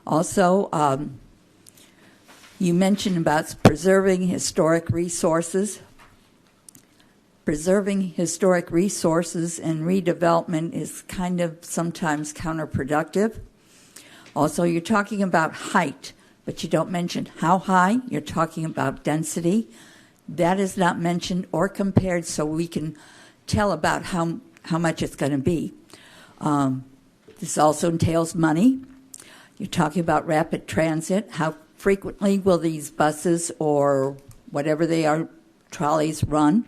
Also, you mentioned about preserving historic resources. Preserving historic resources and redevelopment is kind of sometimes counterproductive. Also, you're talking about height, but you don't mention how high. You're talking about density. That is not mentioned or compared, so we can tell about how much it's going to be. This also entails money. You're talking about rapid transit. How frequently will these buses or whatever they are, trolleys, run?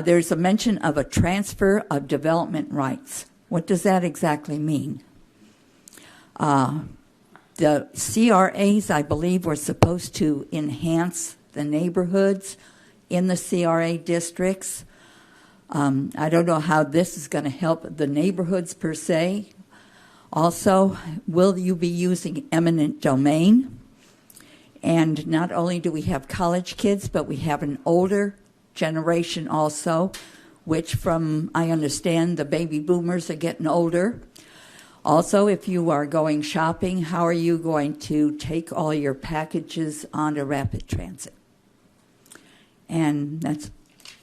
There's a mention of a transfer of development rights. What does that exactly mean? The CRAs, I believe, were supposed to enhance the neighborhoods in the CRA districts. I don't know how this is going to help the neighborhoods per se. Also, will you be using eminent domain? And not only do we have college kids, but we have an older generation also, which from, I understand, the baby boomers are getting older. Also, if you are going shopping, how are you going to take all your packages onto rapid transit? And that's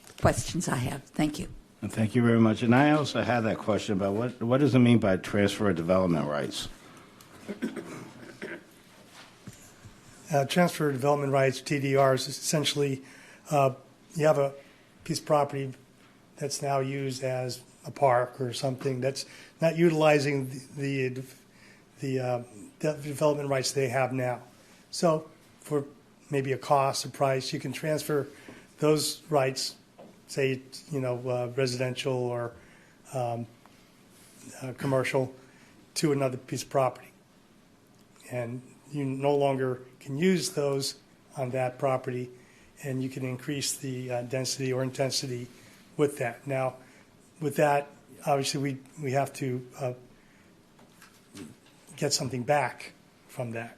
the questions I have. Thank you. And thank you very much. And I also had that question about what does it mean by transfer of development rights? Transfer of development rights, TDRs, essentially you have a piece of property that's now used as a park or something that's not utilizing the development rights they have now. So for maybe a cost, a price, you can transfer those rights, say, residential or commercial, to another piece of property. And you no longer can use those on that property, and you can increase the density or intensity with that. Now, with that, obviously, we have to get something back from that.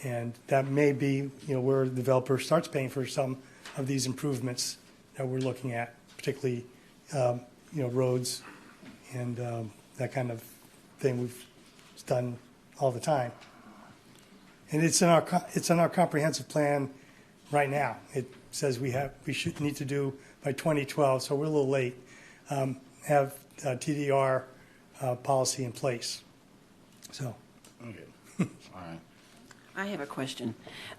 And that may be, where the developer starts paying for some of these improvements that we're looking at, particularly, roads and that kind of thing we've done all the time. And it's in our comprehensive plan right now. It says we need to do by 2012, so we're a little late. Have TDR policy in place. So. Okay. All right. I have a question.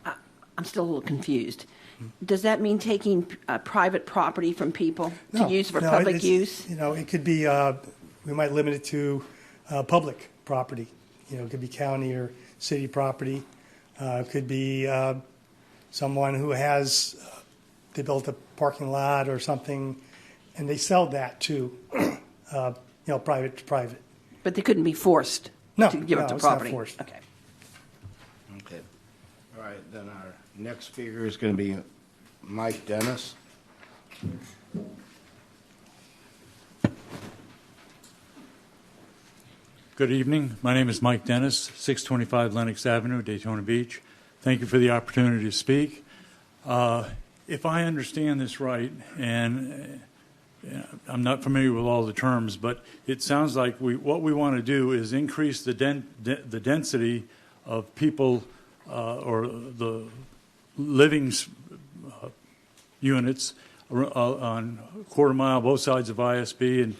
I'm still a little confused. Does that mean taking private property from people to use for public use? It could be, we might limit it to public property. It could be county or city property. It could be someone who has, they built a parking lot or something, and they sell that to, private to private. But they couldn't be forced to give up the property? Not forced. Okay. Okay. All right, then our next speaker is going to be Mike Dennis. Good evening. My name is Mike Dennis, 625 Lenox Avenue, Daytona Beach. Thank you for the opportunity to speak. If I understand this right, and I'm not familiar with all the terms, but it sounds like what we want to do is increase the density of people or the living units on a quarter mile both sides of ISB,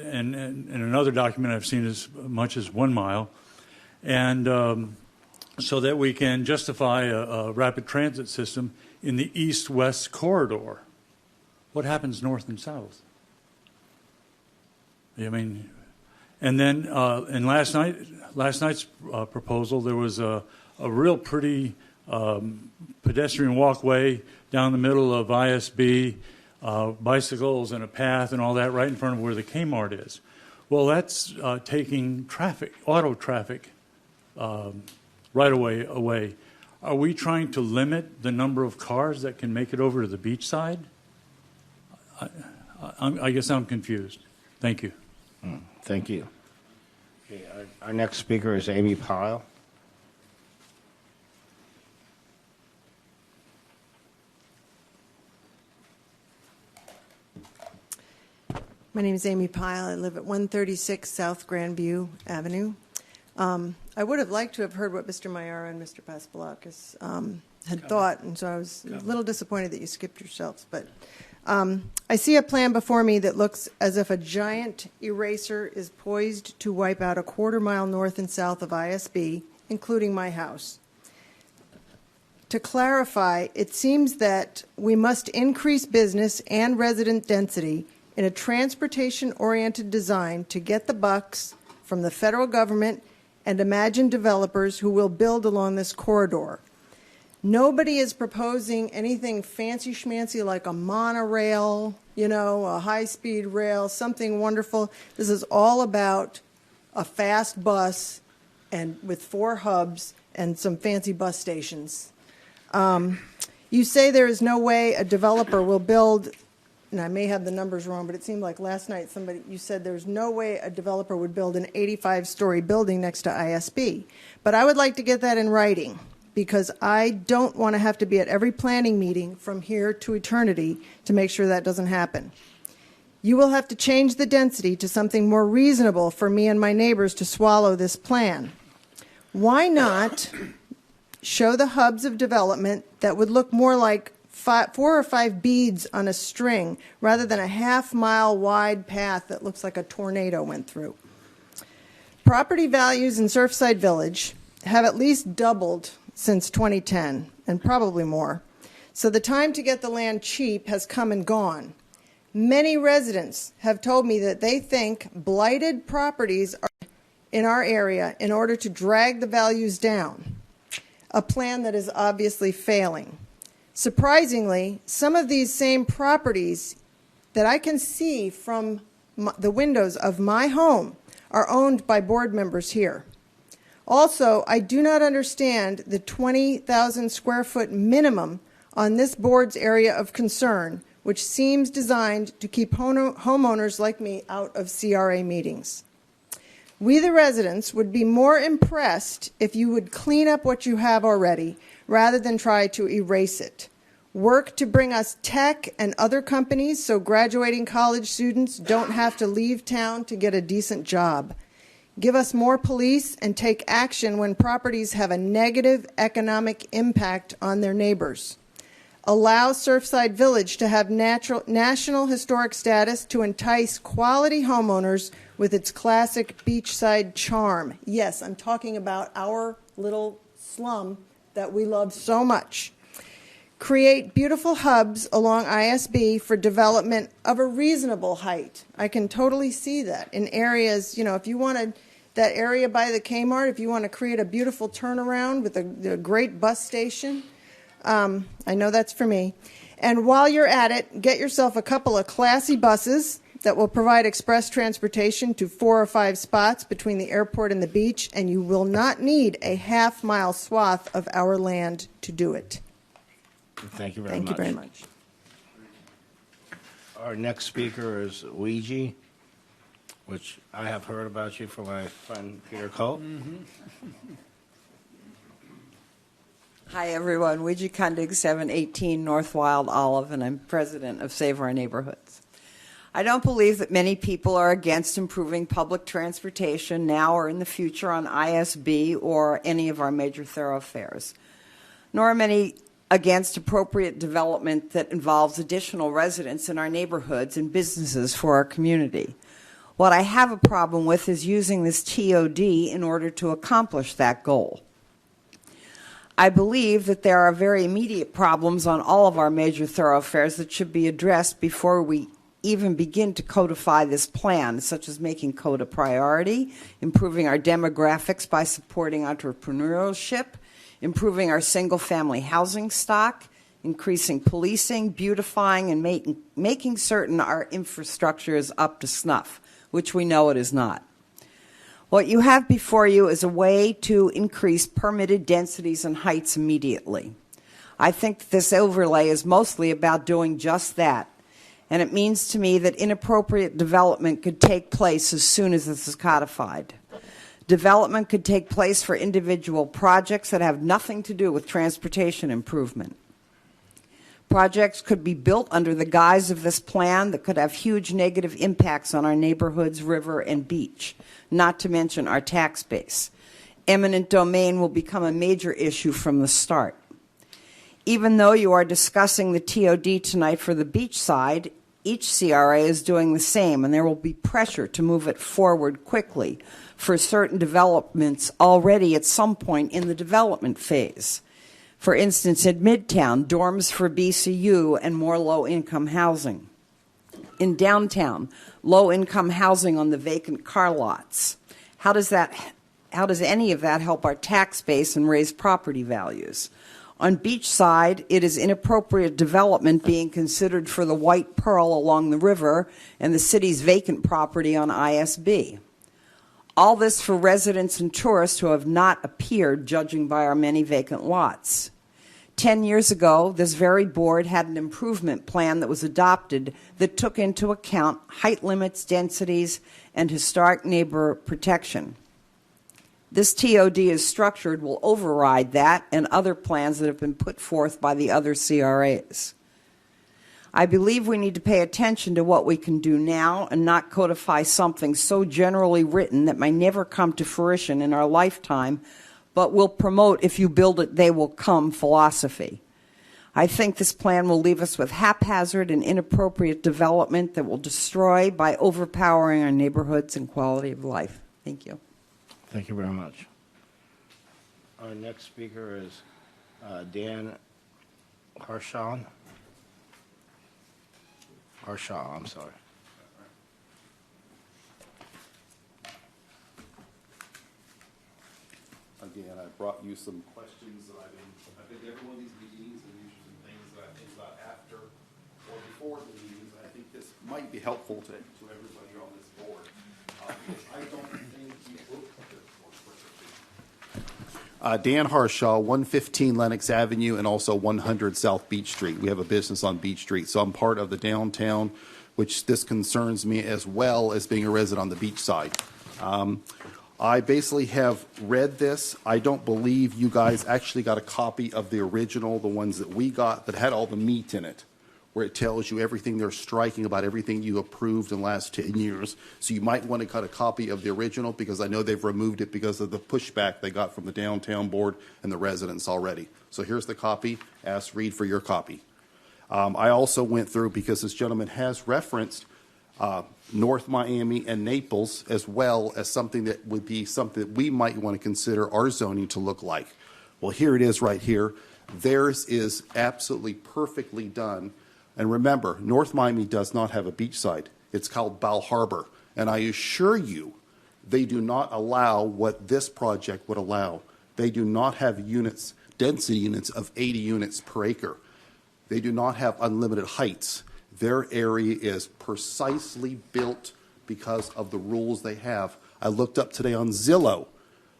and another document I've seen as much as 1 mile, and so that we can justify a rapid transit system in the east-west corridor. What happens north and south? I mean, and then in last night's proposal, there was a real pretty pedestrian walkway down the middle of ISB, bicycles and a path and all that right in front of where the Kmart is. Well, that's taking traffic, auto traffic, right away. Are we trying to limit the number of cars that can make it over to the beachside? I guess I'm confused. Thank you. Thank you. Okay, our next speaker is Amy Pyle. My name is Amy Pyle. I live at 136 South Grandview Avenue. I would have liked to have heard what Mr. Mayara and Mr. Paspalakis had thought, and so I was a little disappointed that you skipped yourselves. But I see a plan before me that looks as if a giant eraser is poised to wipe out a quarter mile north and south of ISB, including my house. To clarify, it seems that we must increase business and resident density in a transportation-oriented design to get the bucks from the federal government and imagined developers who will build along this corridor. Nobody is proposing anything fancy schmancy like a monorail, a high-speed rail, something wonderful. This is all about a fast bus and with 4 hubs and some fancy bus stations. You say there is no way a developer will build, and I may have the numbers wrong, but it seemed like last night you said there's no way a developer would build an 85-story building next to ISB. But I would like to get that in writing, because I don't want to have to be at every planning meeting from here to eternity to make sure that doesn't happen. You will have to change the density to something more reasonable for me and my neighbors to swallow this plan. Why not show the hubs of development that would look more like 4 or 5 beads on a string rather than a half-mile wide path that looks like a tornado went through? Property values in Surfside Village have at least doubled since 2010, and probably more. So the time to get the land cheap has come and gone. Many residents have told me that they think blighted properties are in our area in order to drag the values down, a plan that is obviously failing. Surprisingly, some of these same properties that I can see from the windows of my home are owned by board members here. Also, I do not understand the 20,000 square foot minimum on this board's area of concern, which seems designed to keep homeowners like me out of CRA meetings. We, the residents, would be more impressed if you would clean up what you have already rather than try to erase it. Work to bring us tech and other companies so graduating college students don't have to leave town to get a decent job. Give us more police and take action when properties have a negative economic impact on their neighbors. Allow Surfside Village to have national historic status to entice quality homeowners with its classic beachside charm. Yes, I'm talking about our little slum that we love so much. Create beautiful hubs along ISB for development of a reasonable height. I can totally see that in areas, if you wanted that area by the Kmart, if you want to create a beautiful turnaround with a great bus station, I know that's for me. And while you're at it, get yourself a couple of classy buses that will provide express transportation to 4 or 5 spots between the airport and the beach, and you will not need a half-mile swath of our land to do it. Thank you very much. Thank you very much. Our next speaker is Ouija, which I have heard about you from my friend Peter Colt. Hi, everyone. Ouija Kundig, 718 North Wild Olive, and I'm president of Save Our Neighborhoods. I don't believe that many people are against improving public transportation now or in the future on ISB or any of our major thoroughfares, nor are many against appropriate development that involves additional residents in our neighborhoods and businesses for our community. What I have a problem with is using this TOD in order to accomplish that goal. I believe that there are very immediate problems on all of our major thoroughfares that should be addressed before we even begin to codify this plan, such as making code a priority, improving our demographics by supporting entrepreneurship, improving our single-family housing stock, increasing policing, beautifying, and making certain our infrastructure is up to snuff, which we know it is not. What you have before you is a way to increase permitted densities and heights immediately. I think that this overlay is mostly about doing just that, and it means to me that inappropriate development could take place as soon as this is codified. Development could take place for individual projects that have nothing to do with transportation improvement. Projects could be built under the guise of this plan that could have huge negative impacts on our neighborhoods, river, and beach, not to mention our tax base. Eminent domain will become a major issue from the start. Even though you are discussing the TOD tonight for the Beachside, each CRA is doing the same, and there will be pressure to move it forward quickly for certain developments already at some point in the development phase. For instance, in Midtown, dorms for BCU and more low-income housing. In downtown, low-income housing on the vacant car lots. How does any of that help our tax base and raise property values? On Beachside, it is inappropriate development being considered for the White Pearl along the river and the city's vacant property on ISB. All this for residents and tourists who have not appeared, judging by our many vacant lots. 10 years ago, this very board had an improvement plan that was adopted that took into account height limits, densities, and historic neighbor protection. This TOD is structured will override that and other plans that have been put forth by the other CRAs. I believe we need to pay attention to what we can do now and not codify something so generally written that may never come to fruition in our lifetime, but will promote if you build it, they will come philosophy. I think this plan will leave us with haphazard and inappropriate development that will destroy by overpowering our neighborhoods and quality of life. Thank you. Thank you very much. Our next speaker is Dan Harshaw, I'm sorry. Again, I brought you some questions that I've been to every one of these meetings, and these are some things that I think about after or before the meetings. I think this might be helpful to everybody on this board. I don't think Dan Harshaw, 115 Lenox Avenue, and also 100 South Beach Street. We have a business on Beach Street, so I'm part of the downtown, which this concerns me as well as being a resident on the beach side. I basically have read this. I don't believe you guys actually got a copy of the original, the ones that we got that had all the meat in it, where it tells you everything they're striking about everything you approved in the last 10 years. So you might want to cut a copy of the original because I know they've removed it because of the pushback they got from the downtown board and the residents already. So here's the copy. Ask Reed for your copy. I also went through, because this gentleman has referenced North Miami and Naples as well as something that would be something that we might want to consider our zoning to look like. Well, here it is right here. Theirs is absolutely perfectly done. And remember, North Miami does not have a beachside. It's called Bal Harbor. And I assure you, they do not allow what this project would allow. They do not have units, density units of 80 units per acre. They do not have unlimited heights. Their area is precisely built because of the rules they have. I looked up today on Zillow.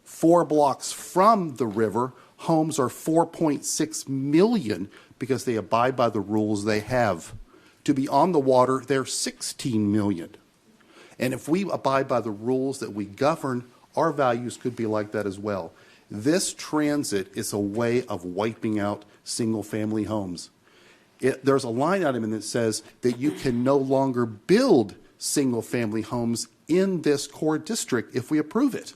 4 blocks from the river, homes are 4.6 million because they abide by the rules they have. To be on the water, they're 16 million. And if we abide by the rules that we govern, our values could be like that as well. This transit is a way of wiping out single-family homes. there's a line item in that says that you can no longer build single-family homes in this core district if we approve it.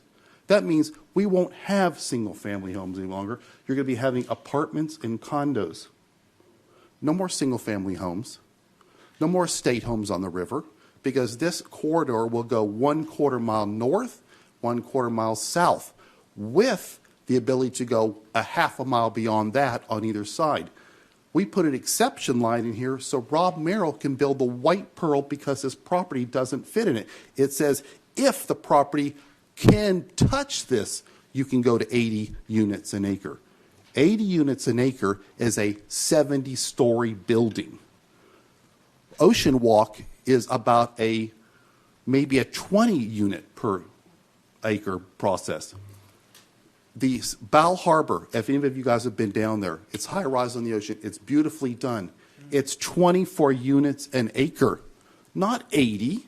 That means we won't have single-family homes any longer. You're going to be having apartments and condos. No more single-family homes. No more estate homes on the river, because this corridor will go 1/4 mile north, 1/4 mile south, with the ability to go a 1/2 mile beyond that on either side. We put an exception line in here so Rob Merrill can build the White Pearl because his property doesn't fit in it. It says if the property can touch this, you can go to 80 units an acre. 80 units an acre is a 70-story building. Ocean Walk is about maybe a 20 unit per acre process. The Bal Harbor, if any of you guys have been down there, it's high rise on the ocean. It's beautifully done. It's 24 units an acre, not 80.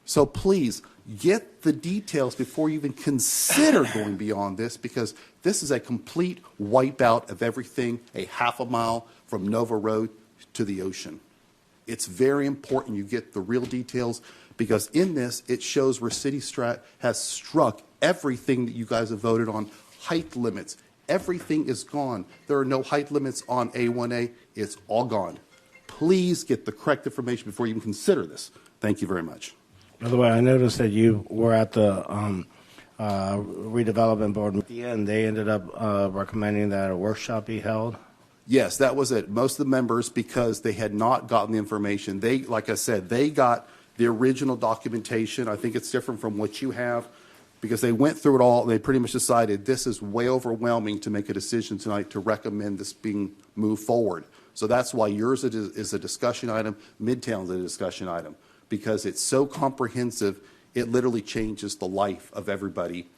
So please get the details before you even consider going beyond this, because this is a complete wipeout of everything a 1/2 mile from Nova Road to the ocean. It's very important you get the real details, because in this, it shows where City Strat has struck everything that you guys have voted on. Height limits, everything is gone. There are no height limits on A1A. It's all gone. Please get the correct information before you even consider this. Thank you very much. By the way, I noticed that you were at the redevelopment board. At the end, they ended up recommending that a workshop be held. Yes, that was it. Most of the members, because they had not gotten the information, like I said, they got the original documentation. I think it's different from what you have, because they went through it all and they pretty much decided this is way overwhelming to make a decision tonight to recommend this being moved forward. So that's why yours is a discussion item, Midtown's a discussion item, because it's so comprehensive, it literally changes the life of everybody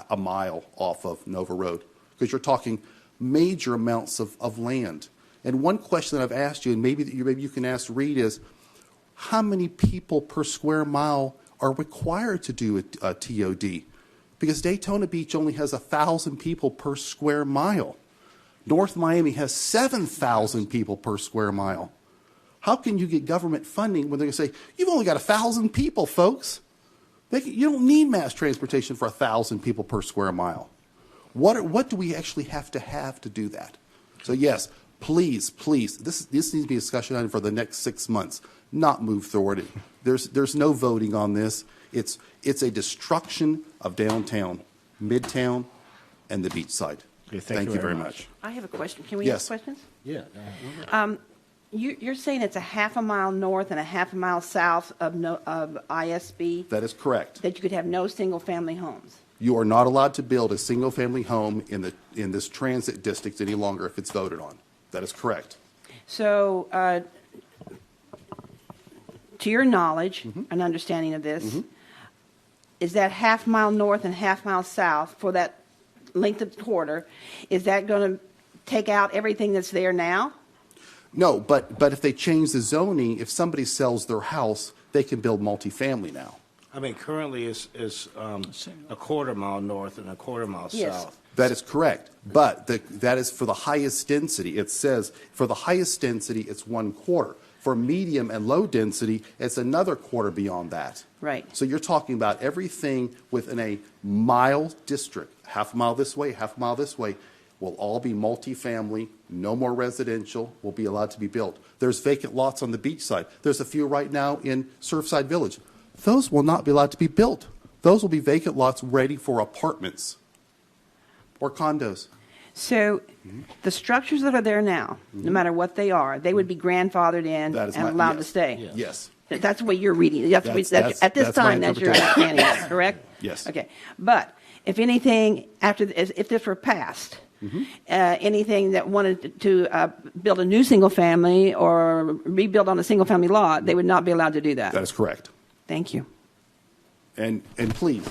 a mile off of Nova Road, because you're talking major amounts of land. And one question that I've asked you, and maybe you can ask Reed, is how many people per square mile are required to do a TOD? Because Daytona Beach only has 1,000 people per square mile. North Miami has 7,000 people per square mile. How can you get government funding when they're going to say, you've only got 1,000 people, folks? You don't need mass transportation for 1,000 people per square mile. What do we actually have to do that? So yes, please, this needs to be a discussion item for the next 6 months, not move forward. There's no voting on this. It's a destruction of downtown, Midtown, and the Beachside. Okay, thank you very much. I have a question. Can we Yes. ask questions? Yeah. You're saying it's a 1/2 mile north and a 1/2 mile south of ISB, That is correct. that you could have no single-family homes? You are not allowed to build a single-family home in this transit district any longer if it's voted on. That is correct. So, to your knowledge and understanding of this, is that 1/2 mile north and 1/2 mile south for that length of quarter, is that going to take out everything that's there now? No, but if they change the zoning, if somebody sells their house, they can build multifamily now. I mean, currently it's a 1/4 mile north and a 1/4 mile Yes. south. That is correct. But that is for the highest density. It says for the highest density, it's 1/4. For medium and low density, it's another 1/4 beyond that. Right. So you're talking about everything within a mile district, 1/2 mile this way, 1/2 mile this way, will all be multifamily, no more residential, will be allowed to be built. There's vacant lots on the beachside. There's a few right now in Surfside Village. Those will not be allowed to be built. Those will be vacant lots ready for apartments or condos. So the structures that are there now, no matter what they are, they would be grandfathered in That is and my- allowed to yes. stay? Yes. That's the way you're reading it. At this that's my time, that's your interpretation. understanding, of it, correct? Yes. Okay. But if anything, if this were passed, anything that wanted to build a new single family or rebuild on a single family lot, they would not be allowed to do that. That is correct. Thank you. And please,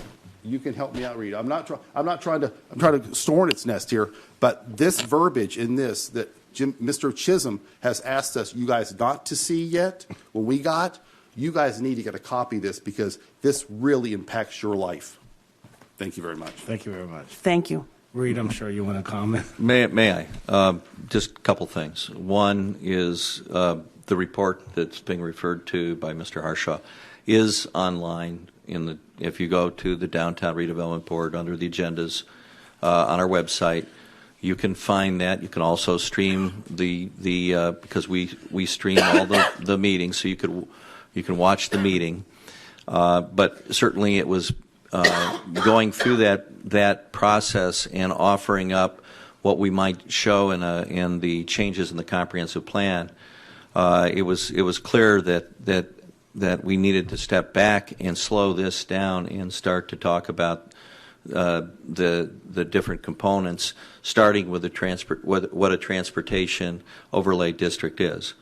you can help me out, Rita. I'm trying to store its nest here, but this verbiage in this that Mr. Chisholm has asked us, you guys not to see yet, what we got, you guys need to get a copy of this because this really impacts your life. Thank you very much. Thank you very much. Thank you. Reed, I'm sure you want to comment. May I? Just a couple things. One is the report that's being referred to by Mr. Harshaw is online. If you go to the Downtown Redevelopment Board under the agendas on our website, you can find that. You can also stream because we stream all the meetings, so you can watch the meeting. But certainly it was going through that process and offering up what we might show in the changes in the comprehensive plan. It was clear that we needed to step back and slow this down and start to talk about the different components, starting with what a transportation overlay district is,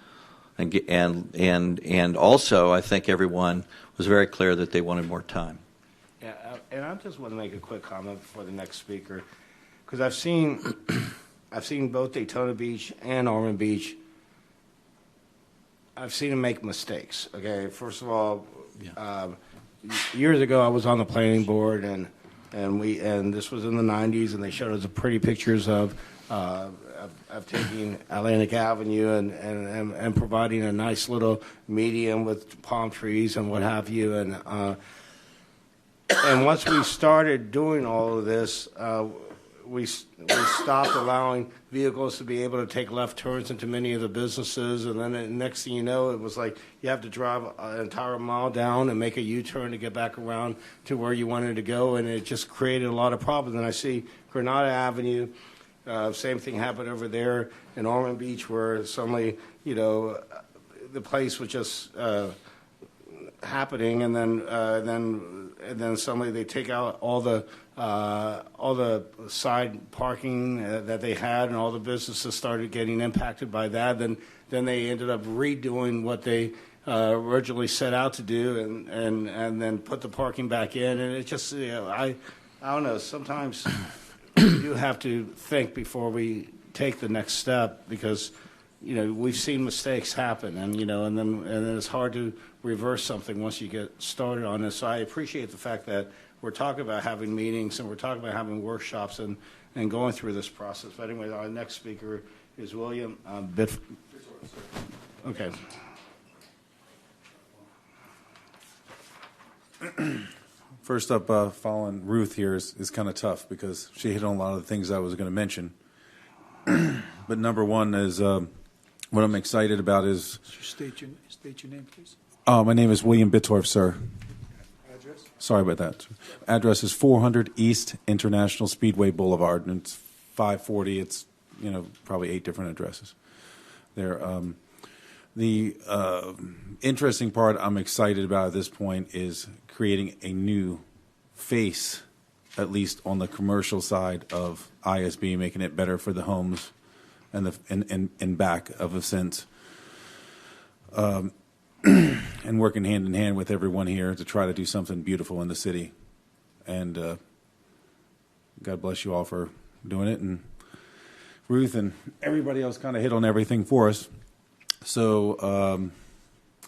and also I think everyone was very clear that they wanted more time. Yeah, and I just want to make a quick comment before the next speaker, because I've seen both Daytona Beach and Ormond Beach. I've seen them make mistakes. Okay, first of all, years ago I was on the planning board, and this was in the '90s, and they showed us pretty pictures of taking Atlantic Avenue and providing a nice little medium with palm trees and what have you, and once we started doing all of this, we stopped allowing vehicles to be able to take left turns into many of the businesses, and then the next thing you know, it was like you have to drive an entire mile down and make a U-turn to get back around to where you wanted to go, and it just created a lot of problems. And I see Granada Avenue, same thing happened over there in Ormond Beach, where suddenly, the place was just happening, and then suddenly they take out all the side parking that they had, and all the businesses started getting impacted by that. Then they ended up redoing what they originally set out to do, and then put the parking back in. And it just, I don't know. Sometimes we do have to think before we take the next step, because we've seen mistakes happen, and then it's hard to reverse something once you get started on this. So I appreciate the fact that we're talking about having meetings, and we're talking about having workshops and going through this process. But anyway, our next speaker is William Bitt. Okay. First up, following Ruth here is kind of tough, because she hit on a lot of the things I was going to mention. But number one is what I'm excited about is... State your name, please. My name is William Bittorf, sir. Address? Sorry about that. Address is 400 East International Speedway Boulevard, and it's 540. It's, probably 8 different addresses there. The interesting part I'm excited about at this point is creating a new face, at least on the commercial side of ISB, making it better for the homes and back of a sense. And working hand in hand with everyone here to try to do something beautiful in the city. And God bless you all for doing it. And Ruth and everybody else kind of hit on everything for us. So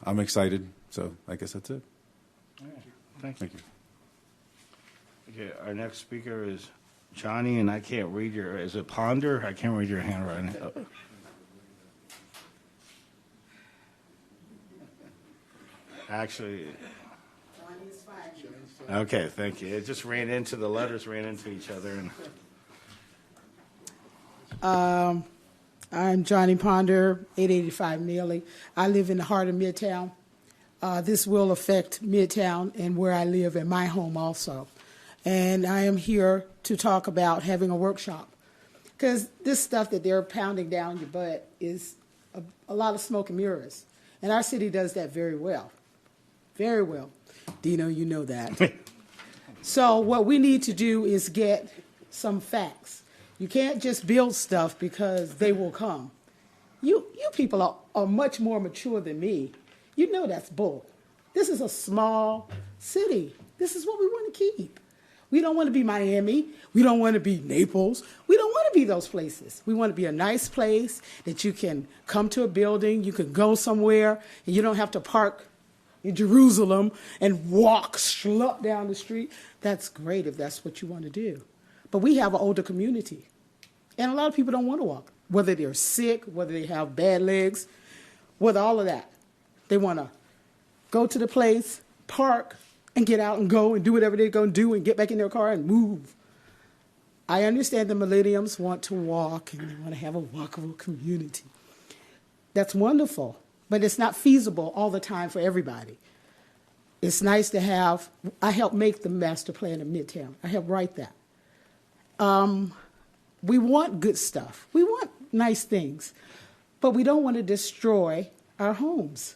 I'm excited. So I guess that's it. All right. Thank you. Okay, our next speaker is Johnny, and I can't read is it Ponder? I can't read your handwriting. Oh. Actually, okay, thank you. It just the letters ran into each other. I'm Johnny Ponder, 885 Neely. I live in the heart of Midtown. This will affect Midtown and where I live and my home also. And I am here to talk about having a workshop, because this stuff that they're pounding down your butt is a lot of smoke and mirrors. And our city does that very well. Very well. Dino, you know that. So what we need to do is get some facts. You can't just build stuff because they will come. You people are much more mature than me. You know that's bull. This is a small city. This is what we want to keep. We don't want to be Miami. We don't want to be Naples. We don't want to be those places. We want to be a nice place that you can come to a building, you can go somewhere, and you don't have to park in Jerusalem and schlup down the street. That's great if that's what you want to do. But we have an older community, and a lot of people don't want to walk, whether they're sick, whether they have bad legs, whether all of that. They want to go to the place, park, and get out and go and do whatever they're going to do and get back in their car and move. I understand the millennials want to walk and they want to have a walkable community. That's wonderful, but it's not feasible all the time for everybody. It's nice to have, I helped make the master plan of Midtown. I helped write that. We want good stuff. We want nice things, but we don't want to destroy our homes.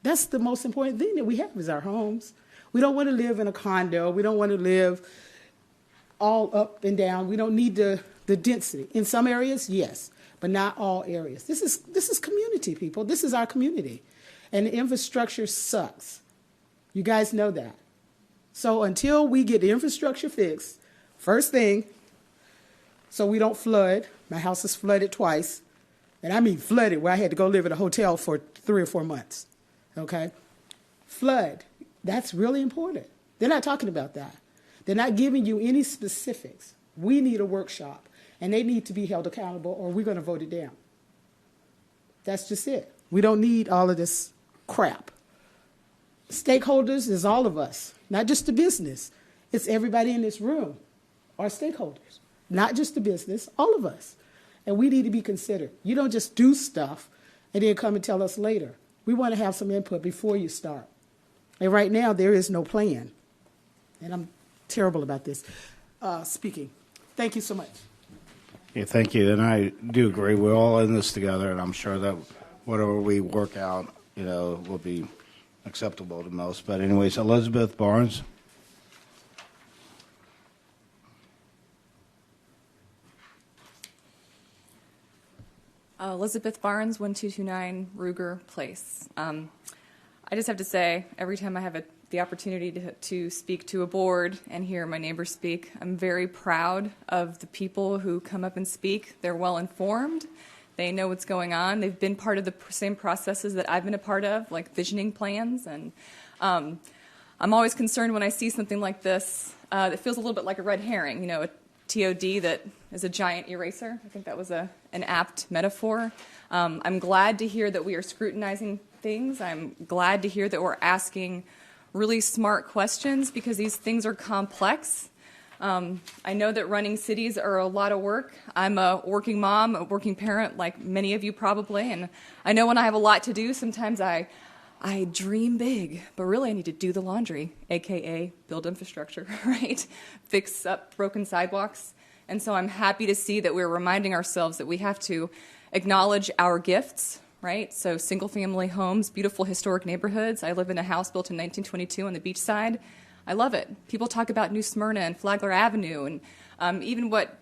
That's the most important thing that we have is our homes. We don't want to live in a condo. We don't want to live all up and down. We don't need the density. In some areas, yes, but not all areas. This is community, people. This is our community. And the infrastructure sucks. You guys know that. So until we get the infrastructure fixed, first thing, so we don't flood. My house is flooded twice. And I mean flooded, where I had to go live in a hotel for 3 or 4 months. Okay? Flood. That's really important. They're not talking about that. They're not giving you any specifics. We need a workshop, and they need to be held accountable, or we're going to vote it down. That's just it. We don't need all of this crap. Stakeholders is all of us, not just the business. It's everybody in this room are stakeholders, not just the business, all of us. And we need to be considered. You don't just do stuff and then come and tell us later. We want to have some input before you start. And right now, there is no plan. And I'm terrible about this speaking. Thank you so much. Yeah, thank you. And I do agree. We're all in this together, and I'm sure that whatever we work out, will be acceptable to most. But anyways, Elizabeth Barnes. Elizabeth Barnes, 1229 Ruger Place. I just have to say, every time I have the opportunity to speak to a board and hear my neighbors speak, I'm very proud of the people who come up and speak. They're well informed. They know what's going on. They've been part of the same processes that I've been a part of, like visioning plans. And I'm always concerned when I see something like this that feels a little bit like a red herring, a TOD that is a giant eraser. I think that was an apt metaphor. I'm glad to hear that we are scrutinizing things. I'm glad to hear that we're asking really smart questions because these things are complex. I know that running cities are a lot of work. I'm a working mom, a working parent, like many of you probably, and I know when I have a lot to do, sometimes I dream big, but really I need to do the laundry, a.k.a. build infrastructure, right? Fix up broken sidewalks. And so I'm happy to see that we're reminding ourselves that we have to acknowledge our gifts, right? So single-family homes, beautiful historic neighborhoods. I live in a house built in 1922 on the Beachside. I love it. People talk about New Smyrna and Flagler Avenue and even what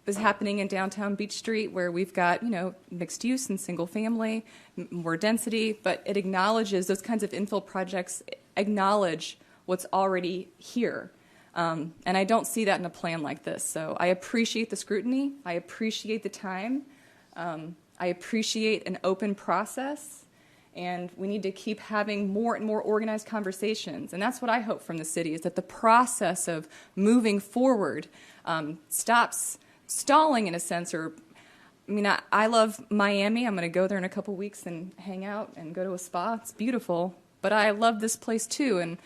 is happening in downtown Beach Street where we've got, mixed use and single family, more density, but it acknowledges those kinds of infill projects, acknowledge what's already here. And I don't see that in a plan like this. So I appreciate the scrutiny. I appreciate the time. I appreciate an open process. And we need to keep having more and more organized conversations. And that's what I hope from the city, is that the process of moving forward stops stalling in a sense. I love Miami. I'm going to go there in a couple weeks and hang out and go to a spa. It's beautiful. But I love this place too. And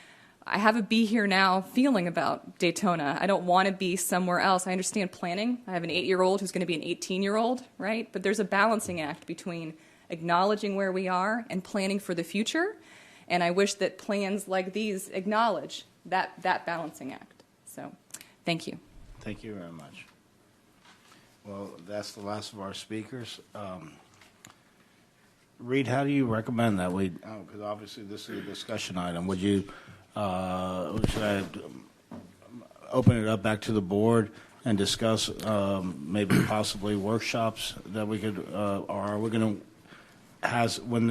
I have a be here now feeling about Daytona. I don't want to be somewhere else. I understand planning. I have an 8-year-old who's going to be an 18-year-old, right? But there's a balancing act between acknowledging where we are and planning for the future. And I wish that plans like these acknowledge that balancing act. So thank you. Thank you very much. Well, that's the last of our speakers. Reed, how do you recommend that we, because obviously this is a discussion item, would you, should I open it up back to the board and discuss maybe possibly workshops that we could, or are we going to, when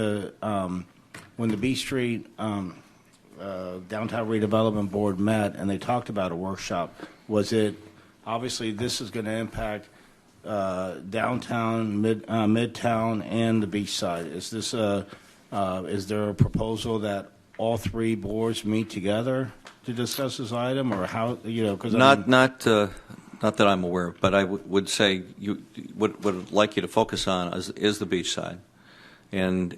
the B Street Downtown Redevelopment Board met and they talked about a workshop, was it, obviously this is going to impact downtown, midtown, and the Beachside. Is this is there a proposal that all three boards meet together to discuss this item, or how? Because not that I'm aware of, but I would say what I'd like you to focus on is the beachside, and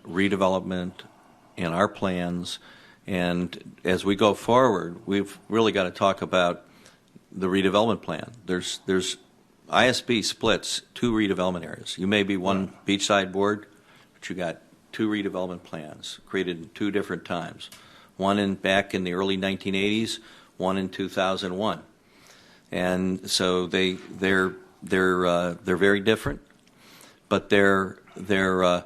redevelopment, and our plans, and as we go forward, we've really got to talk about the redevelopment plan. There's ISB splits 2 redevelopment areas. You may be one beachside board, but you got 2 redevelopment plans created in 2 different times. One back in the early 1980s, one in 2001, and so they're very different, but they're going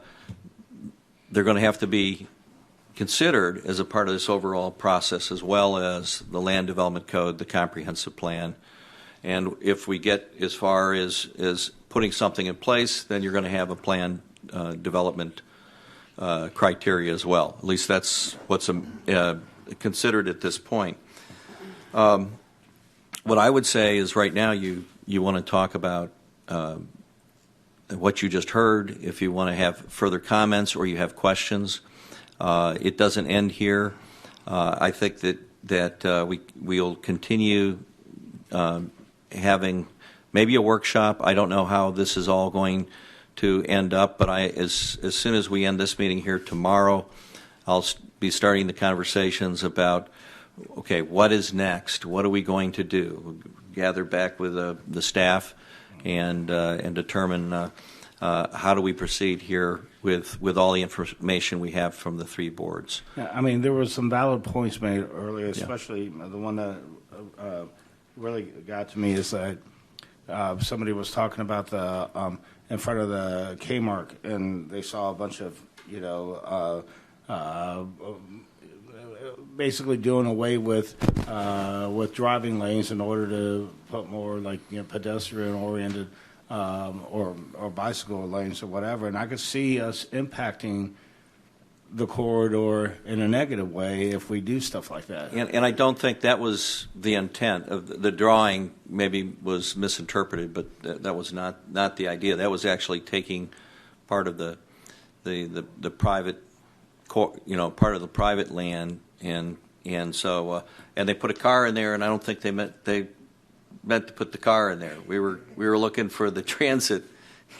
to have to be considered as a part of this overall process, as well as the land development code, the comprehensive plan. And if we get as far as putting something in place, then you're going to have a plan development criteria as well. At least that's what's considered at this point. What I would say is right now you want to talk about what you just heard. If you want to have further comments or you have questions, it doesn't end here. I think that we'll continue having maybe a workshop. I don't know how this is all going to end up, but as soon as we end this meeting here tomorrow, I'll be starting the conversations about, okay, what is next? What are we going to do? We'll gather back with the staff and determine how do we proceed here with all the information we have from the 3 boards. Yeah, I mean, there were some valid points made earlier, especially the one that really got to me is that somebody was talking about the in front of the Kmart, and they saw a bunch of, basically doing away with driving lanes in order to put more pedestrian-oriented or bicycle lanes or whatever. And I could see us impacting the corridor in a negative way if we do stuff like that. And I don't think that was the intent of the drawing. Maybe was misinterpreted, but that was not the idea. That was actually taking part of the private, part of the private land, and so they put a car in there, and I don't think they meant to put the car in there. We were looking for the transit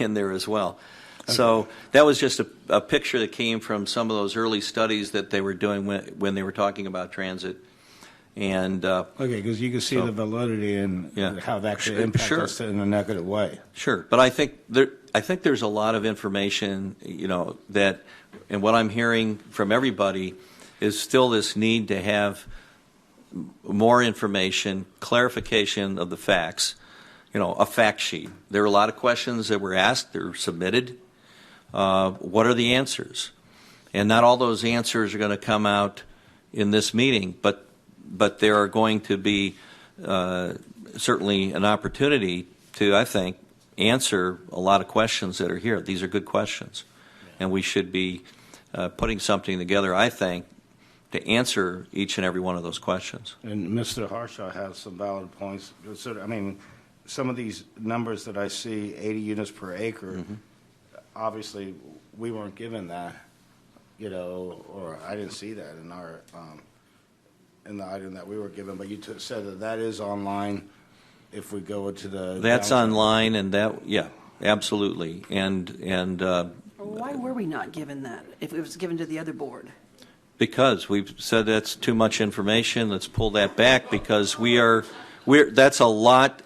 in there as well. Okay. So that was just a picture that came from some of those early studies that they were doing when they were talking about transit. And okay, because you can see the validity and how that could impact us in a negative way. Sure, but I think there's a lot of information, that, and what I'm hearing from everybody is still this need to have more information, clarification of the facts, a fact sheet. There are a lot of questions that were asked, they're submitted. What are the answers? And not all those answers are going to come out in this meeting, but there are going to be certainly an opportunity to, I think, answer a lot of questions that are here. These are good questions, and we should be putting something together, I think, to answer each and every one of those questions. And Mr. Harshaw has some valid points. I mean, some of these numbers that I see, 80 units per acre, obviously we weren't given that, or I didn't see that in our in the item that we were given. But you said that is online if we go to the. That's online, and absolutely, and. Why were we not given that if it was given to the other board? Because we've said that's too much information. Let's pull that back because that's a lot,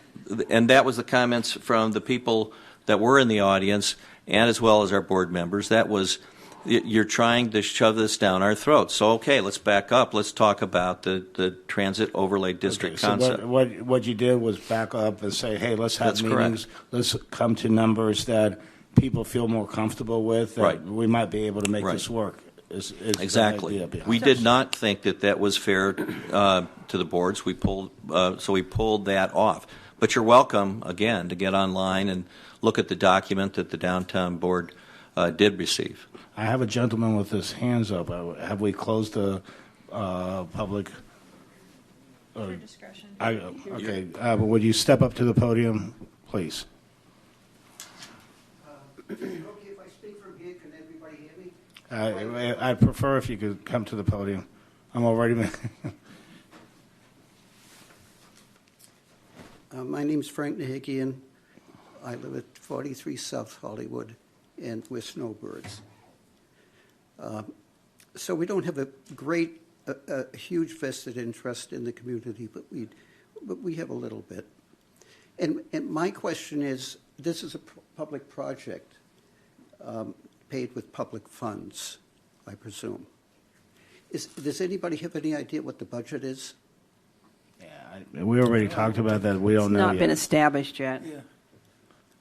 and that was the comments from the people that were in the audience and as well as our board members. That was, you're trying to shove this down our throats. So okay, let's back up. Let's talk about the transit overlay district concept. So what you did was back up and say, hey, let's have meetings. Correct. Let's come to numbers that people feel more comfortable with. That we might be able to make this work. Is exactly. We did not think that was fair to the boards. We pulled that off. But you're welcome again to get online and look at the document that the downtown board did receive. I have a gentleman with his hands up. Have we closed the public? For discussion. Okay. But would you step up to the podium, please? I'd prefer if you could come to the podium. I'm already. My name's Frank Nahikian. I live at 43 South Hollywood, and we're snowbirds. So we don't have a great, a huge vested interest in the community, but we have a little bit. And my question is, this is a public project paid with public funds, I presume. Does anybody have any idea what the budget is? We already talked about that. We don't know Not yet. been established yet.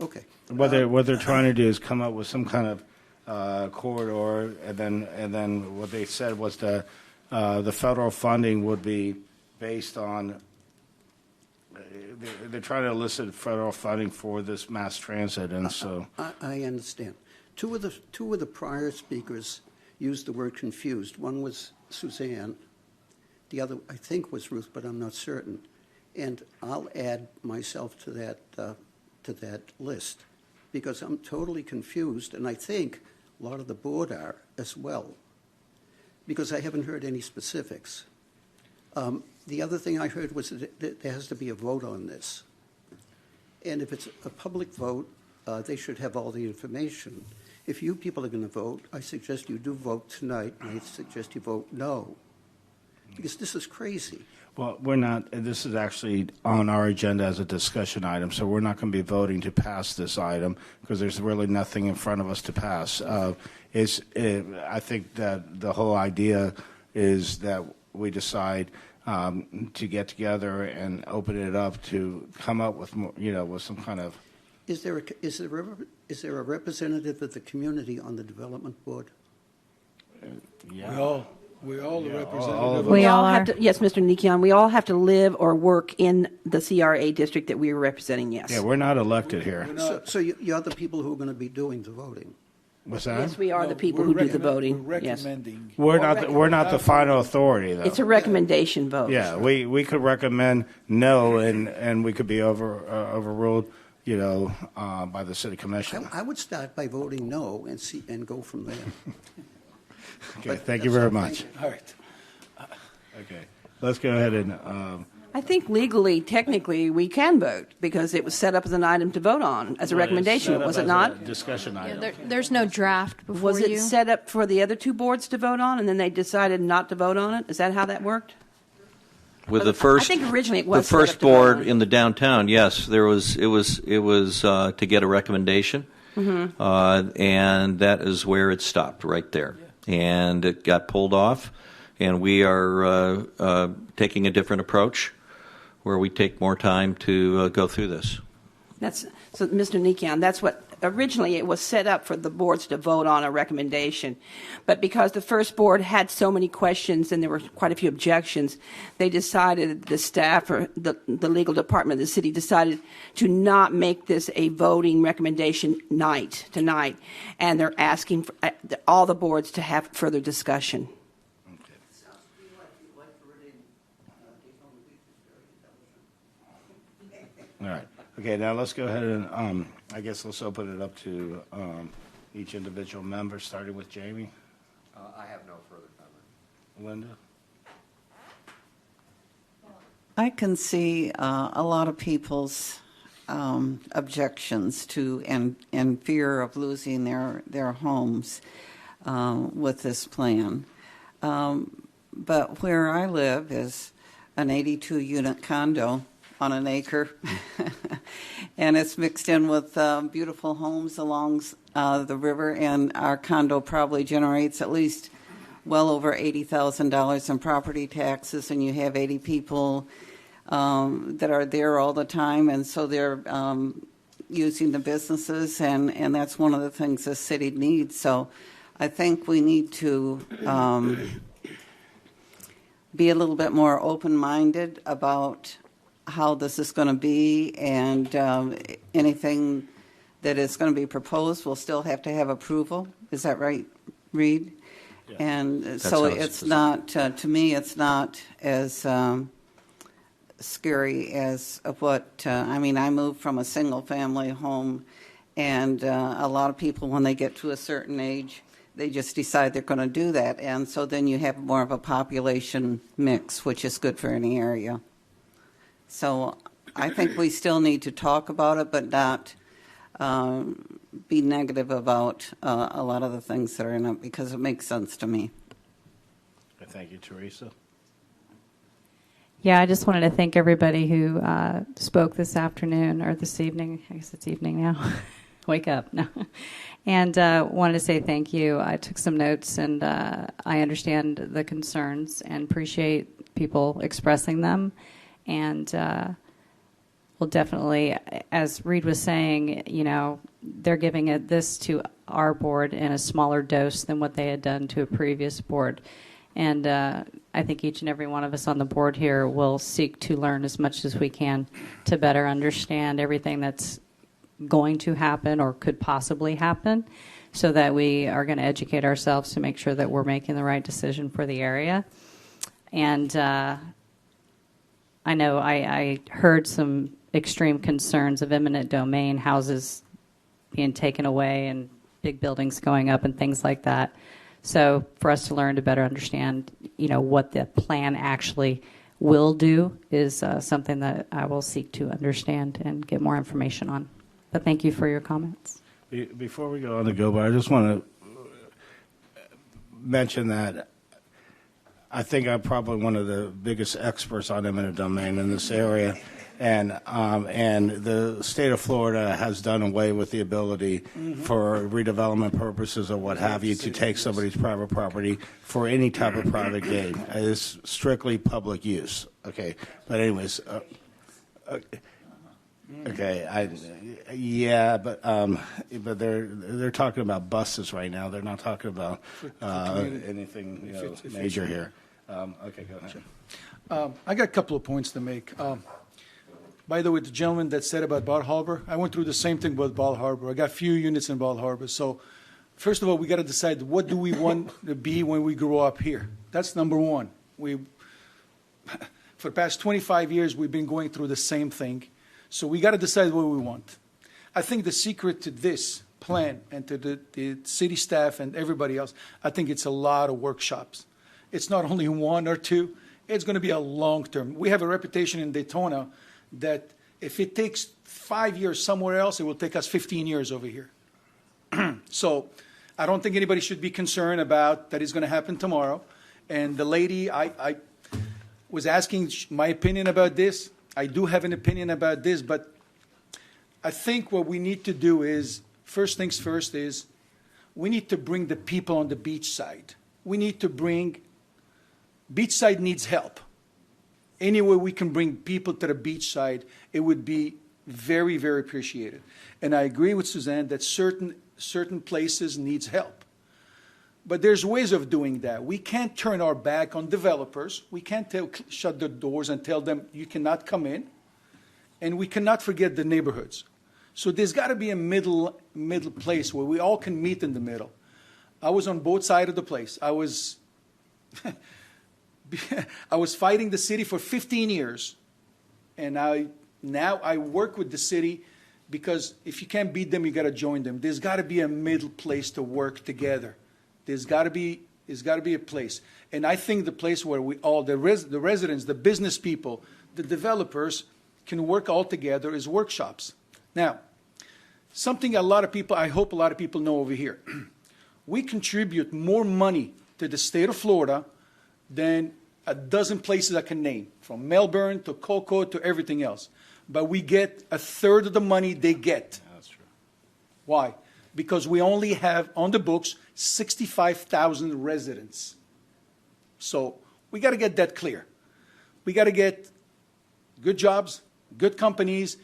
Okay. What they're trying to do is come up with some kind of corridor, and then what they said was the federal funding would be based on. They're trying to elicit federal funding for this mass transit, and so I understand. Two of the prior speakers used the word confused. One was Suzanne. The other, I think, was Ruth, but I'm not certain. And I'll add myself to that list because I'm totally confused, and I think a lot of the board are as well, because I haven't heard any specifics. The other thing I heard was that there has to be a vote on this. And if it's a public vote, they should have all the information. If you people are going to vote, I suggest you do vote tonight, and I suggest you vote no, because this is crazy. well, we're not. This is actually on our agenda as a discussion item, so we're not going to be voting to pass this item because there's really nothing in front of us to pass. I think that the whole idea is that we decide to get together and open it up to come up with more, with some kind of. Is there a representative of the community on the development board? Yeah. We all the Yeah, representatives. We all have to, yes, Mr. Nikian, we all have to live or work in the CRA district that we are representing, yes. Yeah, we're not elected here. So you're the people who are going to be doing the voting? What's that? Yes, we are the people who do the voting. We're Yes. recommending. We're not the final authority, though. It's a recommendation vote. Yeah, we could recommend no, and we could be overruled, by the city commission. I would start by voting no and go from there. Okay, thank you very much. All right. Okay, let's go ahead and. I think legally, technically, we can vote because it was set up as an item to vote on, as a recommendation, was it not? Discussion item. There's no draft before Was it set up for the other two boards to vote on, and then they decided not to vote on it? Is that how that worked? With the first, I think originally it was the set up first to vote board on. in the downtown. Yes, it was to get a recommendation, and that is where it stopped right there, and it got pulled off, and we are taking a different approach, where we take more time to go through this. So, Mr. Nikian, that's what originally it was set up for the boards to vote on a recommendation. But because the first board had so many questions and there were quite a few objections, they decided, the staff or the legal department of the city decided to not make this a voting recommendation tonight. And they're asking for all the boards to have further discussion. All right. Okay, now let's go ahead and, I guess let's open it up to each individual member, starting with Jamie. I have no further comment. Linda? I can see a lot of people's objections to and fear of losing their homes with this plan. But where I live is an 82-unit condo on an acre, and it's mixed in with beautiful homes along the river, and our condo probably generates at least well over $80,000 in property taxes, and you have 80 people that are there all the time, and so they're using the businesses, and that's one of the things the city needs. So I think we need to be a little bit more open-minded about how this is going to be, and anything that is going to be proposed will still have to have approval. Is that right, Reed? Yeah. And That's so how it's not, to me, it's not as scary as what, I moved from a single-family home, and a lot of people, when they get to a certain age, they just decide they're going to do that, and so then you have more of a population mix, which is good for any area. So I think we still need to talk about it, but not be negative about a lot of the things that are in it, because it makes sense to me. Thank you, Teresa. Yeah, I just wanted to thank everybody who spoke this afternoon or this evening. I guess it's evening now. Wake up. No. And wanted to say thank you. I took some notes, and I understand the concerns and appreciate people expressing them. And we'll definitely, as Reed was saying, you know, they're giving this to our board in a smaller dose than what they had done to a previous board. And I think each and every one of us on the board here will seek to learn as much as we can to better understand everything that's going to happen or could possibly happen, so that we are going to educate ourselves to make sure that we're making the right decision for the area. And I know I heard some extreme concerns of eminent domain, houses being taken away and big buildings going up and things like that. So for us to learn to better understand, you know, what the plan actually will do is something that I will seek to understand and get more information on. But thank you for your comments. Before we go on to go by, I just want to mention that I think I'm probably one of the biggest experts on eminent domain in this area. And the state of Florida has done away with the ability for redevelopment purposes or what have you to take somebody's private property for any type of private gain. It's strictly public use. Okay, but anyways, okay, but they're talking about buses right now. They're not talking about anything major here. Okay, go ahead. I got a couple of points to make. By the way, the gentleman that said about Bal Harbour, I went through the same thing with Bal Harbour. I got few units in Bal Harbour. So first of all, we got to decide, what do we want to be when we grow up here? That's number one. For the past 25 years, we've been going through the same thing. So we got to decide what we want. I think the secret to this plan and to the city staff and everybody else, I think it's a lot of workshops. It's not only one or two. It's going to be a long term. We have a reputation in Daytona that if it takes 5 years somewhere else, it will take us 15 years over here. So I don't think anybody should be concerned about that it's going to happen tomorrow. And the lady, I was asking my opinion about this. I do have an opinion about this, but I think what we need to do is, first things first, is we need to bring the people on the beachside. We need to bring, beachside needs help. Any way we can bring people to the beachside, it would be very, very appreciated. And I agree with Suzanne that certain places needs help. But there's ways of doing that. We can't turn our back on developers. We can't shut the doors and tell them you cannot come in. And we cannot forget the neighborhoods. So there's got to be a middle place where we all can meet in the middle. I was on both sides of the place. I was fighting the city for 15 years. And now I work with the city, because if you can't beat them, you got to join them. There's got to be a middle place to work together. There's got to be a place. And I think the place where we all, the residents, the business people, the developers can work all together is workshops. Now, something I hope a lot of people know over here. We contribute more money to the state of Florida than a dozen places I can name, from Melbourne to Cocoa to everything else. But we get a third of the money they get. That's true. Why? Because we only have on the books 65,000 residents. So we got to get that clear. We got to get good jobs, good companies,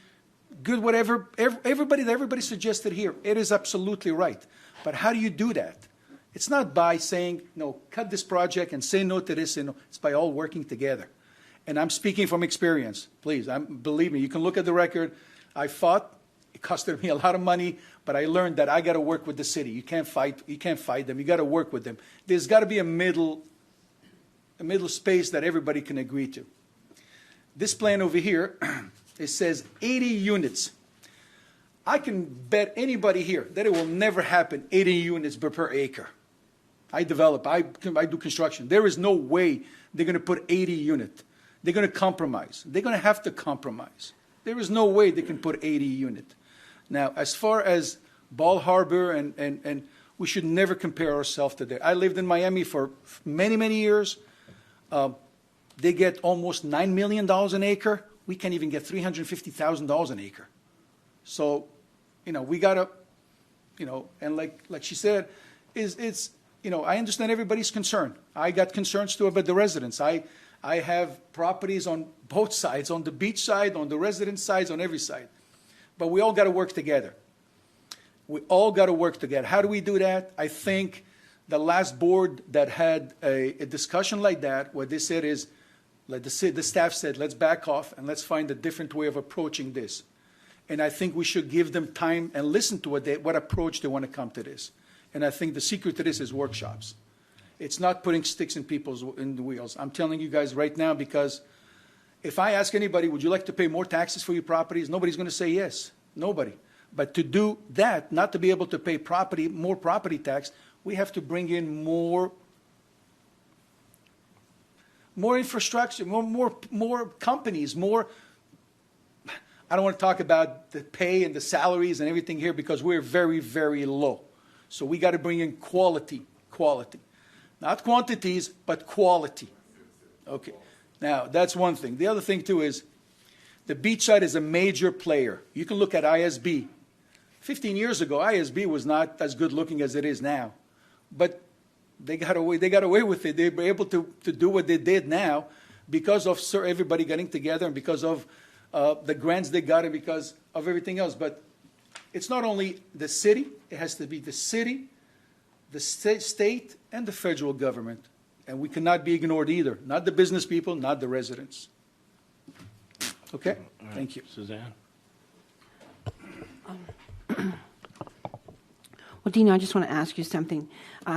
good whatever, everybody suggested here. It is absolutely right. But how do you do that? It's not by saying, no, cut this project and say no to this. No. It's by all working together. And I'm speaking from experience. Please, believe me, you can look at the record. I fought. It costed me a lot of money, but I learned that I got to work with the city. You can't fight them. You got to work with them. There's got to be a middle space that everybody can agree to. This plan over here, it says 80 units. I can bet anybody here that it will never happen 80 units per acre. I develop, I do construction. There is no way they're going to put 80 units. They're going to compromise. They're going to have to compromise. There is no way they can put 80 unit. Now, as far as Ball Harbor, and we should never compare ourselves to there. I lived in Miami for many, many years. They get almost $9 million an acre. We can't even get $350,000 an acre. So, we got to, and like she said, it's I understand everybody's concern. I got concerns too about the residents. I have properties on both sides, on the beach side, on the resident sides, on every side. But we all got to work together. We all got to work together. How do we do that? I think the last board that had a discussion like that, what they said is, like the staff said, let's back off and let's find a different way of approaching this. And I think we should give them time and listen to what approach they want to come to this. And I think the secret to this is workshops. It's not putting sticks in the wheels. I'm telling you guys right now, because if I ask anybody, would you like to pay more taxes for your properties? Nobody's going to say yes. Nobody. But to do that, not to be able to pay more property tax, we have to bring in more infrastructure, more companies, more. I don't want to talk about the pay and the salaries and everything here because we're very, very low. So we got to bring in quality. Not quantities, but quality. Okay. Now, that's one thing. The other thing, too, is the Beachside is a major player. You can look at ISB. 15 years ago, ISB was not as good looking as it is now. But they got away with it. They were able to do what they did now because of everybody getting together and because of the grants they got and because of everything else. But it's not only the city. It has to be the city, the state, and the federal government. And we cannot be ignored either. Not the business people, not the residents. Okay? Right. Thank you. Suzanne? Well, Dino, I just want to ask you something.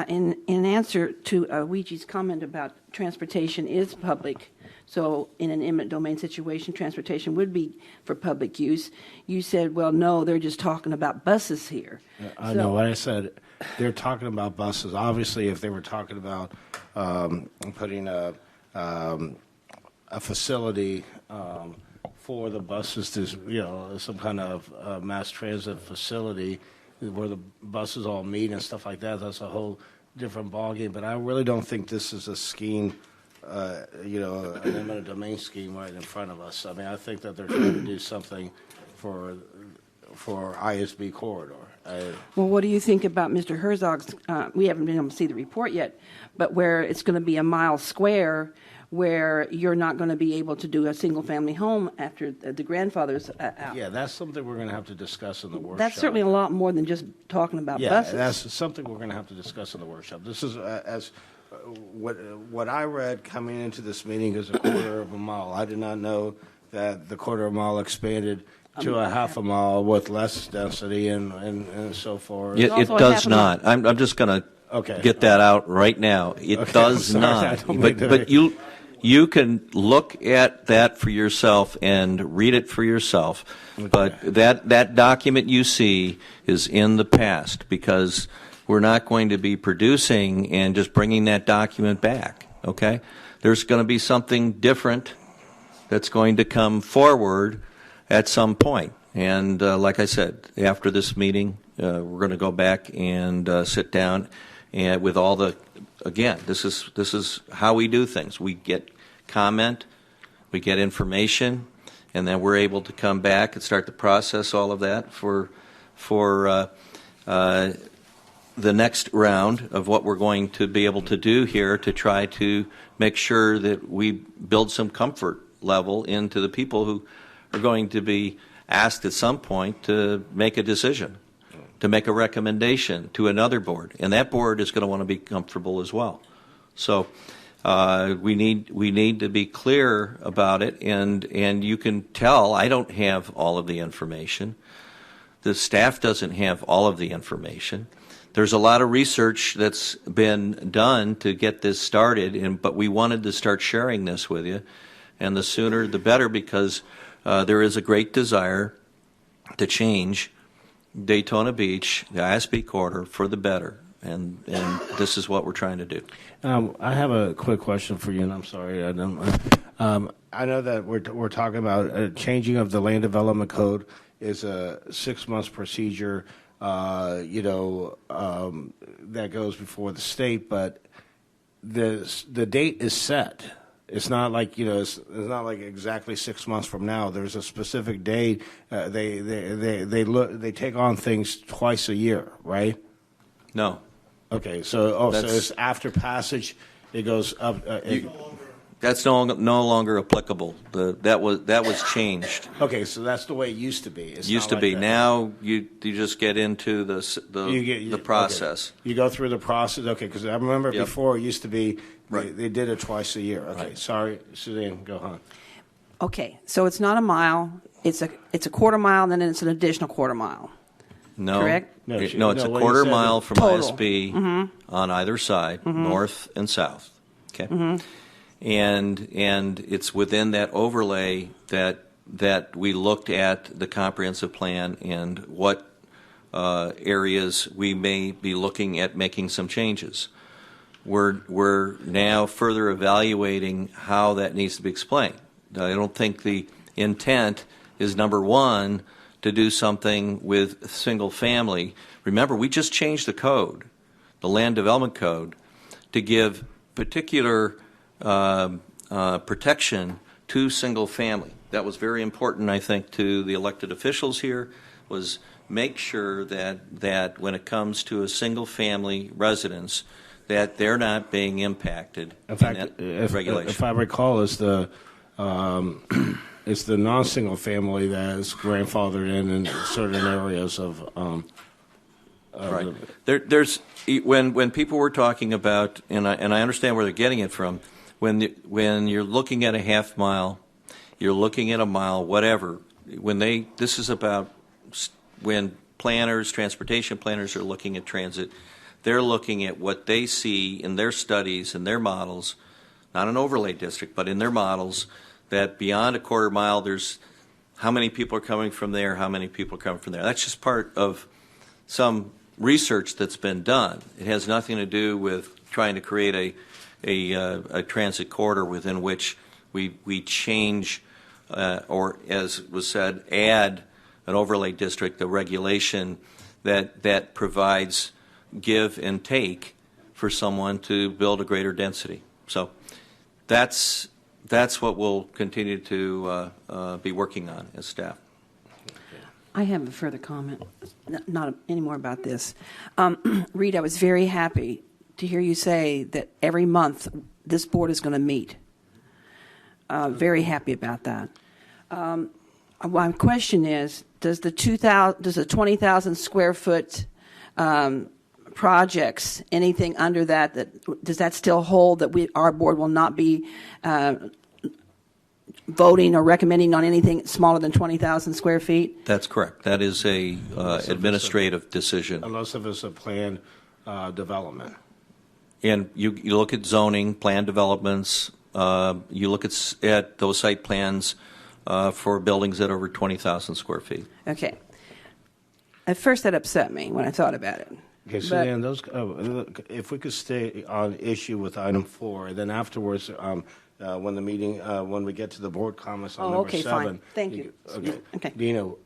In answer to Ouija's comment about transportation is public, so in an eminent domain situation, transportation would be for public use. You said, well, no, they're just talking about buses here. I know what I said. They're talking about buses. Obviously, if they were talking about putting a facility for the buses to, some kind of mass transit facility where the buses all meet and stuff like that, that's a whole different ballgame. But I really don't think this is a scheme, an eminent domain scheme right in front of us. I mean, I think that they're trying to do something for ISB corridor. Well, what do you think about Mr. Herzog's, we haven't been able to see the report yet, but where it's going to be a mile square where you're not going to be able to do a single-family home after the grandfather's out. Yeah, that's something we're going to have to discuss in the workshop. That's certainly a lot more than just talking about buses. Yeah, that's something we're going to have to discuss in the workshop. This is, what I read coming into this meeting is a quarter of a mile. I did not know that the quarter of a mile expanded to a half a mile with less density and so forth. It does not. I'm just going to get that out right now. It does not. But you can look at that for yourself and read it for yourself. Okay. But that document you see is in the past because we're not going to be producing and just bringing that document back. Okay? There's going to be something different that's going to come forward at some point. And like I said, after this meeting, we're going to go back and sit down and with all the, again, this is how we do things. We get comment, we get information, and then we're able to come back and start to process all of that for the next round of what we're going to be able to do here to try to make sure that we build some comfort level into the people who are going to be asked at some point to make a decision, to make a recommendation to another board, and that board is going to want to be comfortable as well. So we need to be clear about it, and you can tell I don't have all of the information. The staff doesn't have all of the information. There's a lot of research that's been done to get this started, but we wanted to start sharing this with you, and the sooner the better because there is a great desire to change Daytona Beach, the ISB corridor, for the better, and this is what we're trying to do. I have a quick question for you, and I'm sorry. I know that we're talking about changing of the land development code is a 6 months procedure, that goes before the state, but the date is set. It's not like it's not like exactly 6 months from now. There's a specific date. They take on things twice a year, right? No. Okay, so it's after passage, it goes up. That's no longer applicable. That was changed. Okay, so that's the way it used to be. It's Used not to like be. that. Now you just get into the process. Okay. You go through the process. Okay, because I remember Yep. before it used to be Right. they did it twice a year. Okay, Right. sorry, Suzanne, go on. Okay, so it's not a mile. It's a quarter mile, and then it's an additional quarter mile. No. Correct? No, it's No, a what you quarter said- mile from Total. ISB on either side, north and south. Okay. And it's within that overlay that we looked at the comprehensive plan and what areas we may be looking at making some changes. We're now further evaluating how that needs to be explained. I don't think the intent is, number one, to do something with single family. Remember, we just changed the code, the land development code, to give particular protection to single family. That was very important, I think, to the elected officials here, was make sure that when it comes to a single family residence, that they're not being impacted In fact, that regulation. if I recall, it's the non-single family that is grandfathered in certain areas of. Right. There's when people were talking about, and I understand where they're getting it from. When you're looking at a half mile, you're looking at a mile, whatever. This is about when transportation planners are looking at transit. They're looking at what they see in their studies and their models, not an overlay district, but in their models, that beyond a quarter mile, there's how many people are coming from there, how many people are coming from there. That's just part of some research that's been done. It has nothing to do with trying to create a transit corridor within which we change or, as was said, add an overlay district, a regulation that provides give and take for someone to build a greater density. So that's what we'll continue to be working on as staff. I have a further comment, not any more about this. Reed, I was very happy to hear you say that every month this board is going to meet. Very happy about that. My question is, does the 20,000 square foot projects, anything under that, does that still hold that our board will not be voting or recommending on anything smaller than 20,000 square feet? That's correct. That is a administrative decision. Unless if it's a planned development. And you look at zoning, plan developments, you look at those site plans for buildings that are over 20,000 square feet. Okay. At first that upset me when I thought about it. Okay, so then if we could stay on issue with item 4, and then afterwards, when we get to the board comments on number 7. Fine. Thank you. Okay. Dino.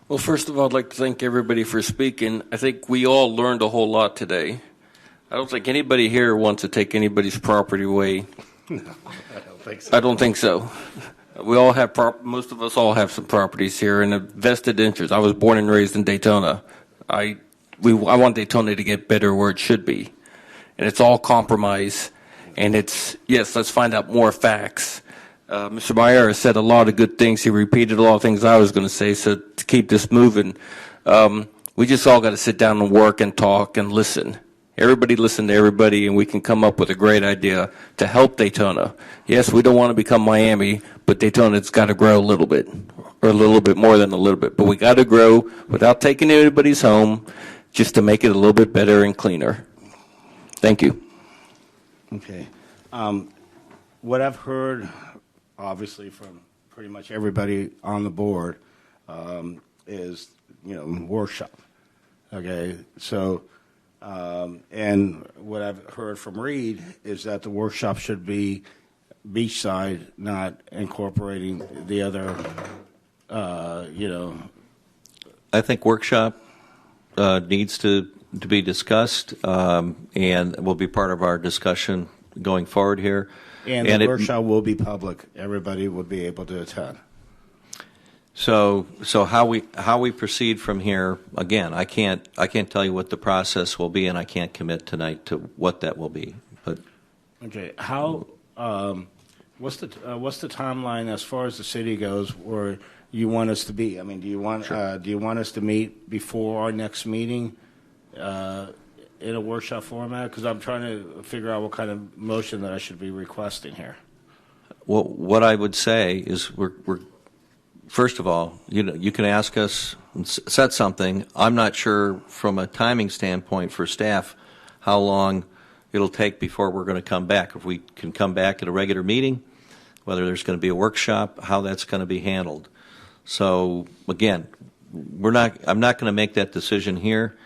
Well, first of all, I'd like to thank everybody for speaking. I think we all learned a whole lot today. I don't think anybody here wants to take anybody's property away. No, I don't think so. I don't think so. We all have most of us all have some properties here and a vested interest. I was born and raised in Daytona. I want Daytona to get better where it should be, and it's all compromise. And let's find out more facts. Mr. Meyer said a lot of good things. He repeated a lot of things I was going to say. So to keep this moving, we just all got to sit down and work and talk and listen. Everybody listen to everybody, and we can come up with a great idea to help Daytona. Yes, we don't want to become Miami, but Daytona's got to grow a little bit, or a little bit more than a little bit. But we got to grow without taking anybody's home, just to make it a little bit better and cleaner. Thank you. Okay. What I've heard, obviously, from pretty much everybody on the board is, workshop. Okay, so And what I've heard from Reed is that the workshop should be Beachside, not incorporating the other, I think workshop needs to be discussed and will be part of our discussion going forward here. And the workshop will be public. Everybody will be able to attend. So how we proceed from here? Again, I can't tell you what the process will be, and I can't commit tonight to what that will be. But okay, how? What's the timeline as far as the city goes, where you want us to be? I mean, do you want us to meet before our next meeting in a workshop format? Because I'm trying to figure out what kind of motion that I should be requesting here. Well, what I would say is we're first of all, you can ask us and set something. I'm not sure from a timing standpoint for staff how long it'll take before we're going to come back. If we can come back at a regular meeting, whether there's going to be a workshop, how that's going to be handled. So again, I'm not going to make that decision here.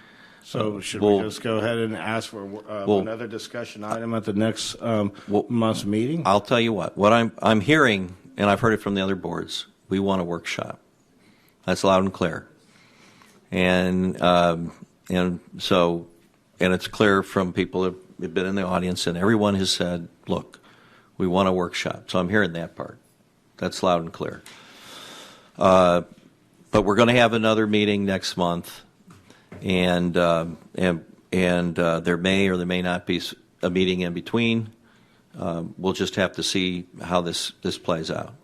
So should we just go ahead and ask for another discussion item at the next month's meeting? I'll tell you what I'm hearing, and I've heard it from the other boards. We want a workshop. That's loud and clear. And it's clear from people who have been in the audience, and everyone has said, look, we want a workshop. So I'm hearing that part. That's loud and clear. But we're going to have another meeting next month, and there may or there may not be a meeting in between. We'll just have to see how this plays out.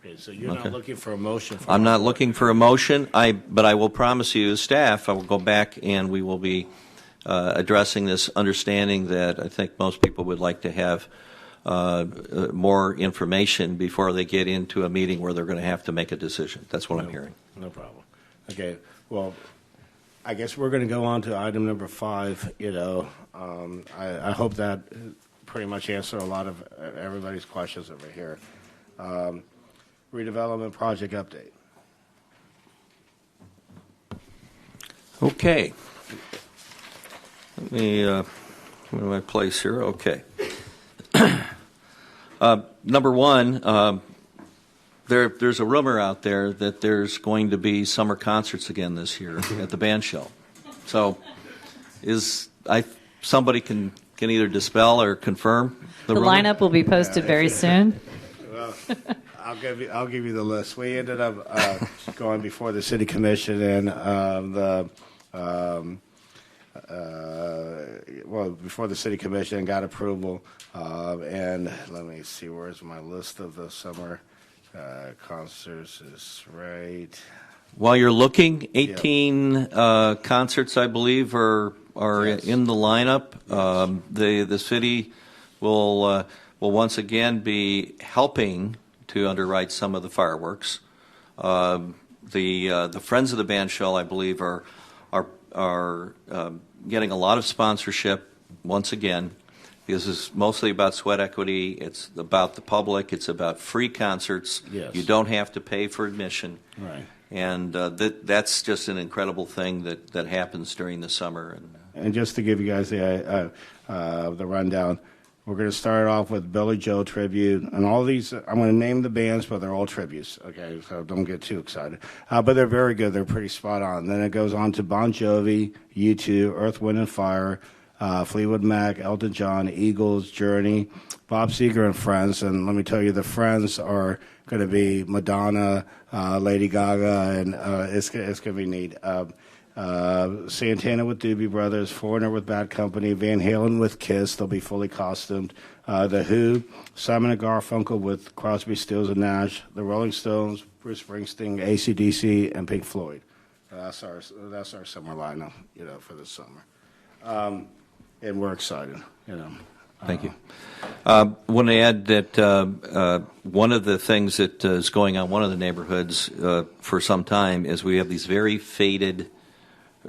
Okay, so you're not looking for a motion? I'm not looking for a motion, but I will promise you as staff, I will go back and we will be addressing this, understanding that I think most people would like to have more information before they get into a meeting where they're going to have to make a decision. That's what I'm hearing. No problem. Okay, well, I guess we're going to go on to item number 5. I hope that pretty much answered a lot of everybody's questions over here. Redevelopment project update. Okay. Let me come to my place here. Okay. Number one, there's a rumor out there that there's going to be summer concerts again this year at the band shell. So, somebody can either dispel or confirm the rumor? lineup will be posted very soon. Well, I'll give you the list. We ended up going before the city commission and before the city commission and got approval. And let me see, where's my list of the summer concerts? Is right. While you're looking, 18 concerts, I believe, are Yes. in the lineup. The city will once again be helping to underwrite some of the fireworks. The Friends of the Band Shell, I believe, are getting a lot of sponsorship once again. This is mostly about sweat equity. It's about the public. It's about free concerts. Yes. You don't have to pay for admission. Right. And that's just an incredible thing that happens during the summer. And just to give you guys the rundown, we're going to start off with Billy Joe tribute, and all these. I'm going to name the bands, but they're all tributes. Okay, so don't get too excited. But they're very good. They're pretty spot on. Then it goes on to Bon Jovi, U2, Earth, Wind and Fire, Fleetwood Mac, Elton John, Eagles, Journey, Bob Seger and Friends. And let me tell you, the Friends are going to be Madonna, Lady Gaga, and it's going to be neat. Santana with Doobie Brothers, Foreigner with Bad Company, Van Halen with Kiss. They'll be fully costumed. The Who, Simon and Garfunkel with Crosby, Stills and Nash, the Rolling Stones, Bruce Springsteen, AC/DC, and Pink Floyd. That's our summer lineup, for this summer. And we're excited, Thank you. I want to add that one of the things that is going on, one of the neighborhoods for some time, is we have these very faded,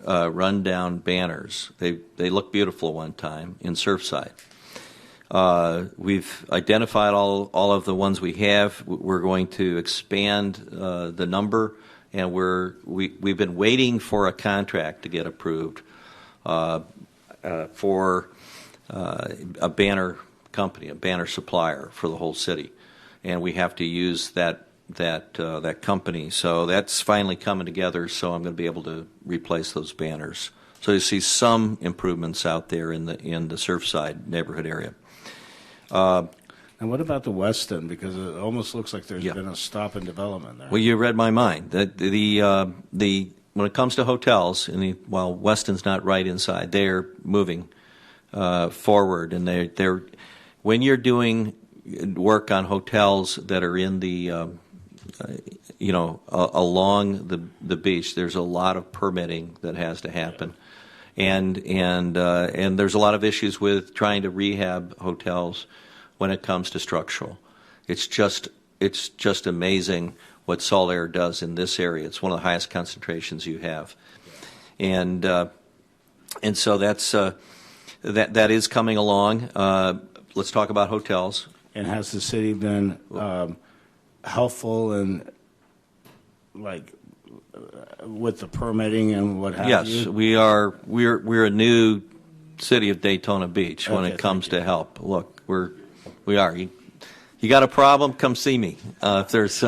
run-down banners. They look beautiful one time in Surfside. We've identified all of the ones we have. We're going to expand the number, and we've been waiting for a contract to get approved. for a banner company, a banner supplier for the whole city, and we have to use that company. So that's finally coming together. So I'm going to be able to replace those banners. So you see some improvements out there in the Surfside neighborhood area. And what about the West End? Because it almost looks like there's been a stop in development there. Well, you read my mind. When it comes to hotels, while Weston's not right inside, they're moving forward, and they're when you're doing work on hotels that are in the along the beach, there's a lot of permitting that has to happen, and there's a lot of issues with trying to rehab hotels when it comes to structural. It's just amazing what Salt Air does in this area. It's one of the highest concentrations you have, and so that is coming along. Let's talk about hotels. And has the city been helpful in, with the permitting and what have you? Yes, we are. We're a new city of Daytona Beach when it comes to help. Look, we are. You got a problem? Come see me. If there's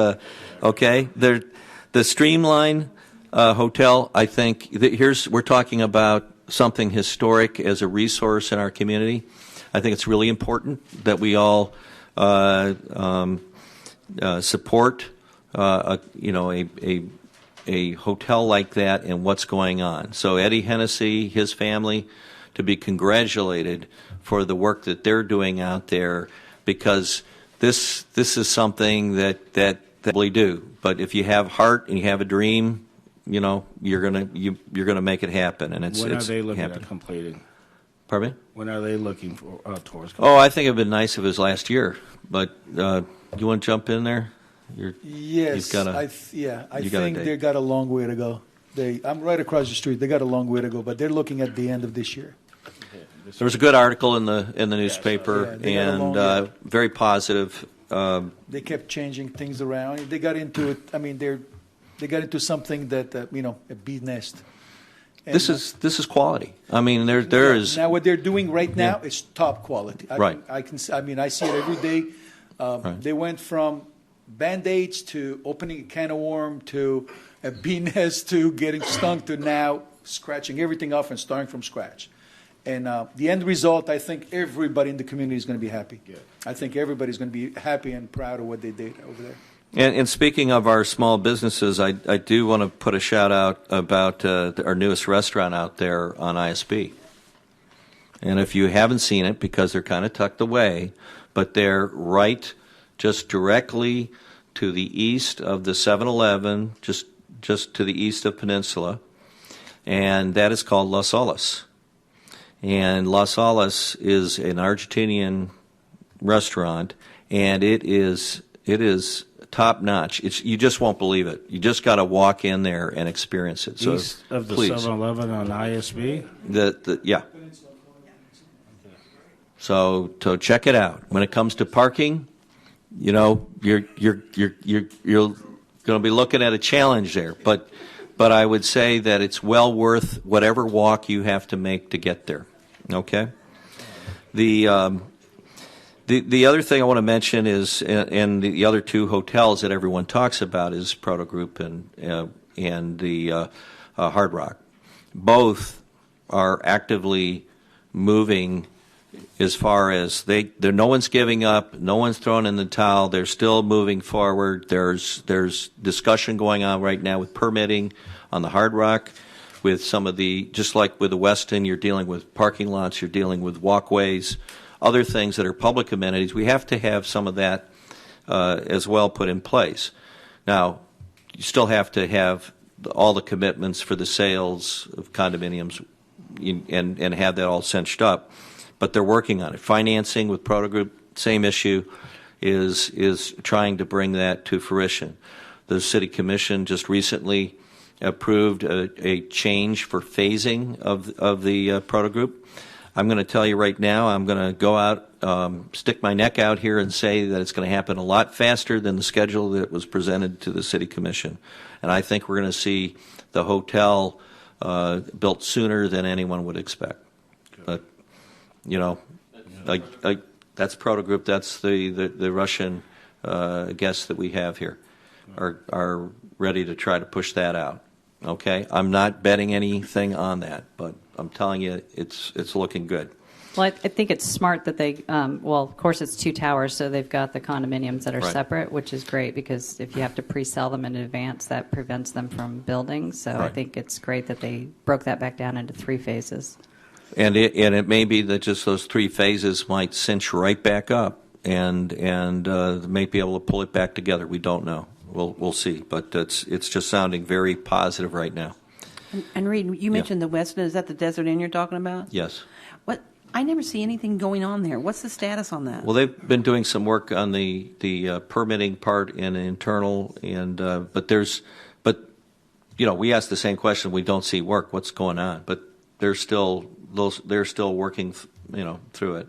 okay, the Streamline Hotel. I think we're talking about something historic as a resource in our community. I think it's really important that we all support a hotel like that and what's going on. So Eddie Hennessy, his family, to be congratulated for the work that they're doing out there, because this is something that we do. But if you have heart and you have a dream, you're gonna make it happen. And when are they looking happening. at completing? Pardon me? When are they looking for towards? Oh, I think it'd been nice if it was last year. But you want to jump in there? Yes, I think they got a long way to go. I'm right across the street. They got a long way to go, but they're looking at the end of this year. There was a good article in the newspaper, and very positive. They kept changing things around. They got into it. I mean, they got into something that a bee nest. And this is quality. I mean, there is now what they're doing right now is top quality. Right. I see it every day. They went from Band-Aids to opening a can of worm to a bee nest to getting stung to now scratching everything off and starting from scratch. And the end result, I think everybody in the community is going to be happy. Yeah. I think everybody's going to be happy and proud of what they did over there. And speaking of our small businesses, I do want to put a shout out about our newest restaurant out there on ISB. And if you haven't seen it, because they're kind of tucked away, but they're right just directly to the east of the 7-Eleven, just to the east of Peninsula, and that is called Las Olas. And Las Olas is an Argentinian restaurant, and it is top notch. You just won't believe it. You just got to walk in there and experience it. So East of the please. 7-Eleven on ISB? Yeah. So check it out. When it comes to parking, you're going to be looking at a challenge there. But I would say that it's well worth whatever walk you have to make to get there. Okay. The other thing I want to mention is, and the other two hotels that everyone talks about is Proto Group and the Hard Rock. Both are actively moving as far as no one's giving up, no one's throwing in the towel. They're still moving forward. There's discussion going on right now with permitting on the Hard Rock, with some of just like with the Westin, you're dealing with parking lots, you're dealing with walkways, other things that are public amenities. We have to have some of that as well put in place. Now, you still have to have all the commitments for the sales of condominiums and have that all cinched up. But they're working on it. Financing with Proto Group, same issue, is trying to bring that to fruition. The City Commission just recently approved a change for phasing of the Proto Group. I'm going to tell you right now, I'm going to go out, stick my neck out here and say that it's going to happen a lot faster than the schedule that was presented to the City Commission. And I think we're going to see the hotel built sooner than anyone would expect. Like that's Proto Group. That's the Russian guests that we have here are ready to try to push that out. Okay, I'm not betting anything on that, but I'm telling you, it's looking good. Well, I think it's smart that they, well, of course, it's 2 towers, so they've got the condominiums that are Right. separate, which is great because if you have to pre-sell them in advance, that prevents them from building. So I Right. think it's great that they broke that back down into 3 phases. And it may be that just those 3 phases might cinch right back up, and may be able to pull it back together. We don't know. We'll see, but it's just sounding very positive right now. And Reed, you mentioned the Westin. Is that the Desert Inn you're talking about? Yes. What? I never see anything going on there. What's the status on that? Well, they've been doing some work on the permitting part and internal, but we ask the same question. We don't see work. What's going on? But they're still working, through it.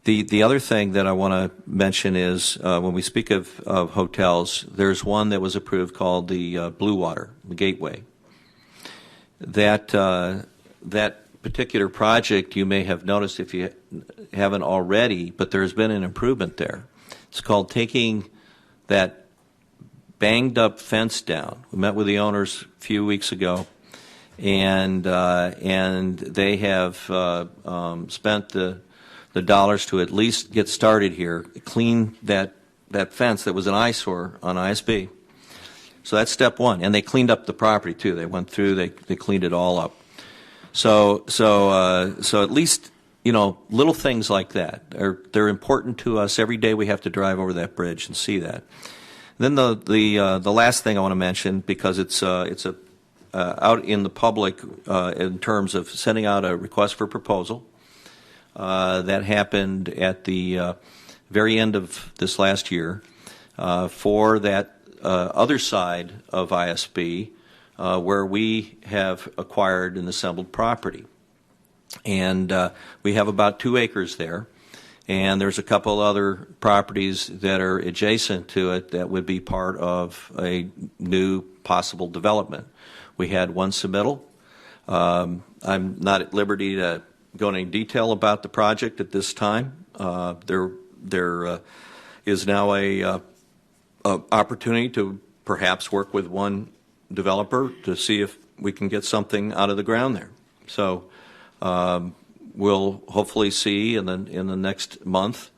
The other thing that I want to mention is when we speak of hotels, there's one that was approved called the Blue Water, the Gateway. That particular project you may have noticed if you haven't already, but there's been an improvement there. It's called taking that banged up fence down. We met with the owners a few weeks ago, and they have spent the dollars to at least get started here, clean that fence that was an eyesore on ISB. So that's step one, and they cleaned up the property too. They went through, they cleaned it all up. So at least little things like that they're important to us. Every day we have to drive over that bridge and see that. Then the last thing I want to mention, because it's out in the public in terms of sending out a request for proposal that happened at the very end of this last year for that other side of ISB where we have acquired and assembled property. And we have about 2 acres there. And there's a couple other properties that are adjacent to it that would be part of a new possible development. We had one submittal. I'm not at liberty to go into any detail about the project at this time. There is now a opportunity to perhaps work with one developer to see if we can get something out of the ground there. So we'll hopefully see in the next month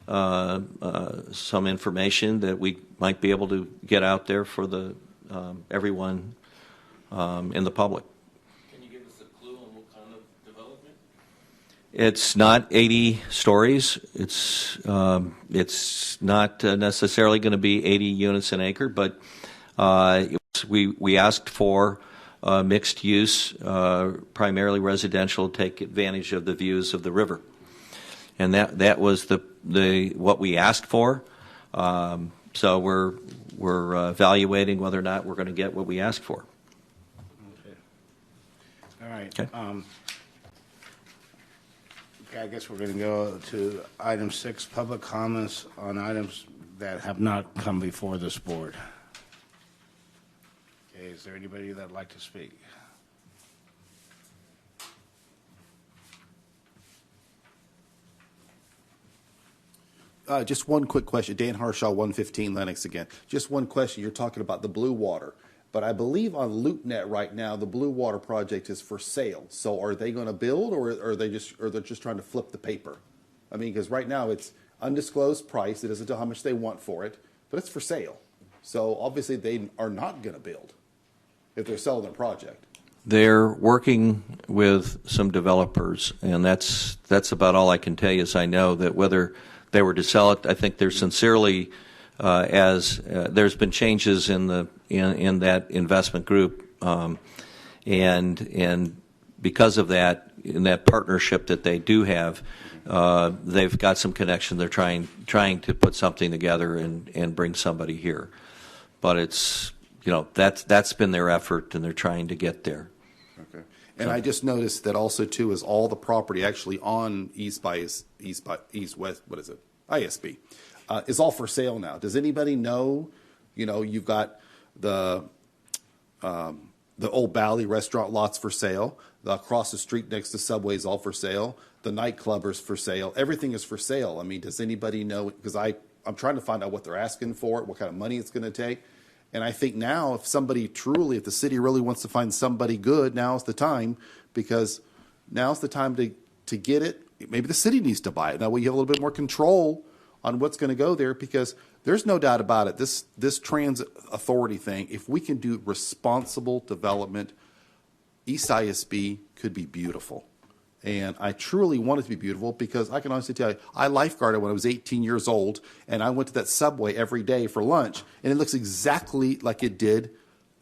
some information that we might be able to get out there for the everyone in the public. Can you give us a clue on what kind of development? It's not 80 stories. It's not necessarily going to be 80 units an acre, but we asked for mixed use, primarily residential, to take advantage of the views of the river, and that was the what we asked for. So we're evaluating whether or not we're going to get what we asked for. Okay. All right. Okay. I guess we're going to go to item 6, public comments on items that have not come before this board. Okay, is there anybody that'd like to speak? Just one quick question. Dan Harshaw, 115 Lenox again. Just one question. You're talking about the Blue Water, but I believe on LoopNet right now the Blue Water project is for sale. So are they going to build, or are they're just trying to flip the paper? I mean, because right now it's undisclosed price. It doesn't tell how much they want for it, but it's for sale. So obviously they are not going to build if they're selling their project. They're working with some developers, and that's about all I can tell you. As I know that whether they were to sell it, I think they're sincerely, there's been changes in that investment group, and because of that, in that partnership that they do have, they've got some connection. They're trying to put something together and bring somebody here, but it's that's been their effort, and they're trying to get there. Okay. And I just noticed that also too is all the property actually on East West, what is it? ISB, is all for sale now. Does anybody know? You've got the Old Valley restaurant lots for sale. Across the street next to Subway is all for sale. The nightclub is for sale. Everything is for sale. I mean, does anybody know? Because I'm trying to find out what they're asking for it, what kind of money it's going to take. And I think now if the city really wants to find somebody good, now's the time, because now's the time to get it. Maybe the city needs to buy it. That way you have a little bit more control on what's going to go there, because there's no doubt about it. This transit authority thing, if we can do responsible development, East ISB could be beautiful. And I truly want it to be beautiful, because I can honestly tell you, I lifeguarded when I was 18 years old, and I went to that Subway every day for lunch, and it looks exactly like it did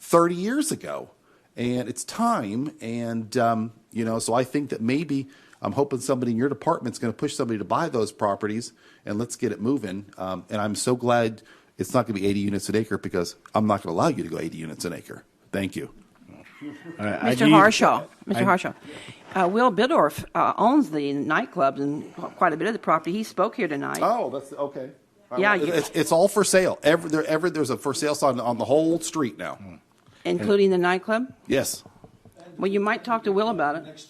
30 years ago. And it's time, and, so I think that maybe I'm hoping somebody in your department's going to push somebody to buy those properties, and let's get it moving. And I'm so glad it's not going to be 80 units an acre, because I'm not going to allow you to go 80 units an acre. Thank you. Mr. Harshaw, Will Biddorf owns the nightclubs and quite a bit of the property. He spoke here tonight. Oh, that's okay. Yeah, it's all for sale. There's a for sale sign on the whole street now, including the nightclub. Yes. Well, you might talk to Will about it.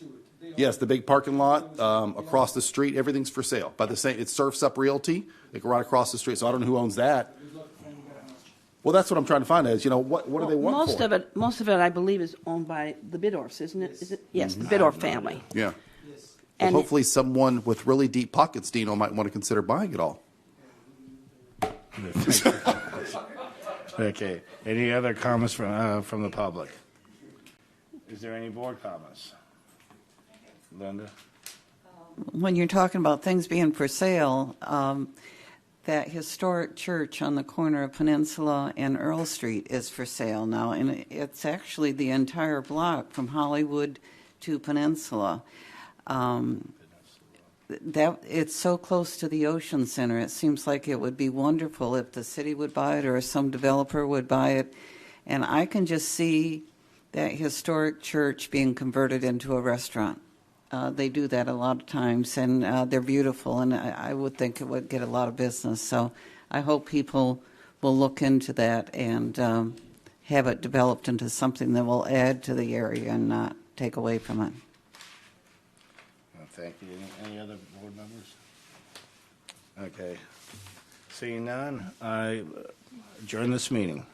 Yes, the big parking lot across the street, everything's for sale. By the same, it's Surf's Up Realty. They go right across the street. So I don't know who owns that. Well, that's what I'm trying to find out. Is what do they want most for it? Most of it, I believe, is owned by the Biddorfs, isn't it? Is it? Yes, the Biddorf family. Yeah. And well, hopefully, someone with really deep pockets, Dino, might want to consider buying it all. Okay. Any other comments from the public? Is there any board comments? Linda? When you're talking about things being for sale, that historic church on the corner of Peninsula and Earl Street is for sale now, and it's actually the entire block from Hollywood to Peninsula. That it's so close to the Ocean Center. It seems like it would be wonderful if the city would buy it or some developer would buy it, and I can just see that historic church being converted into a restaurant. They do that a lot of times, and they're beautiful, and I would think it would get a lot of business. So I hope people will look into that and have it developed into something that will add to the area and not take away from it. Thank you. Any other board members? Okay. Seeing none, I adjourn this meeting.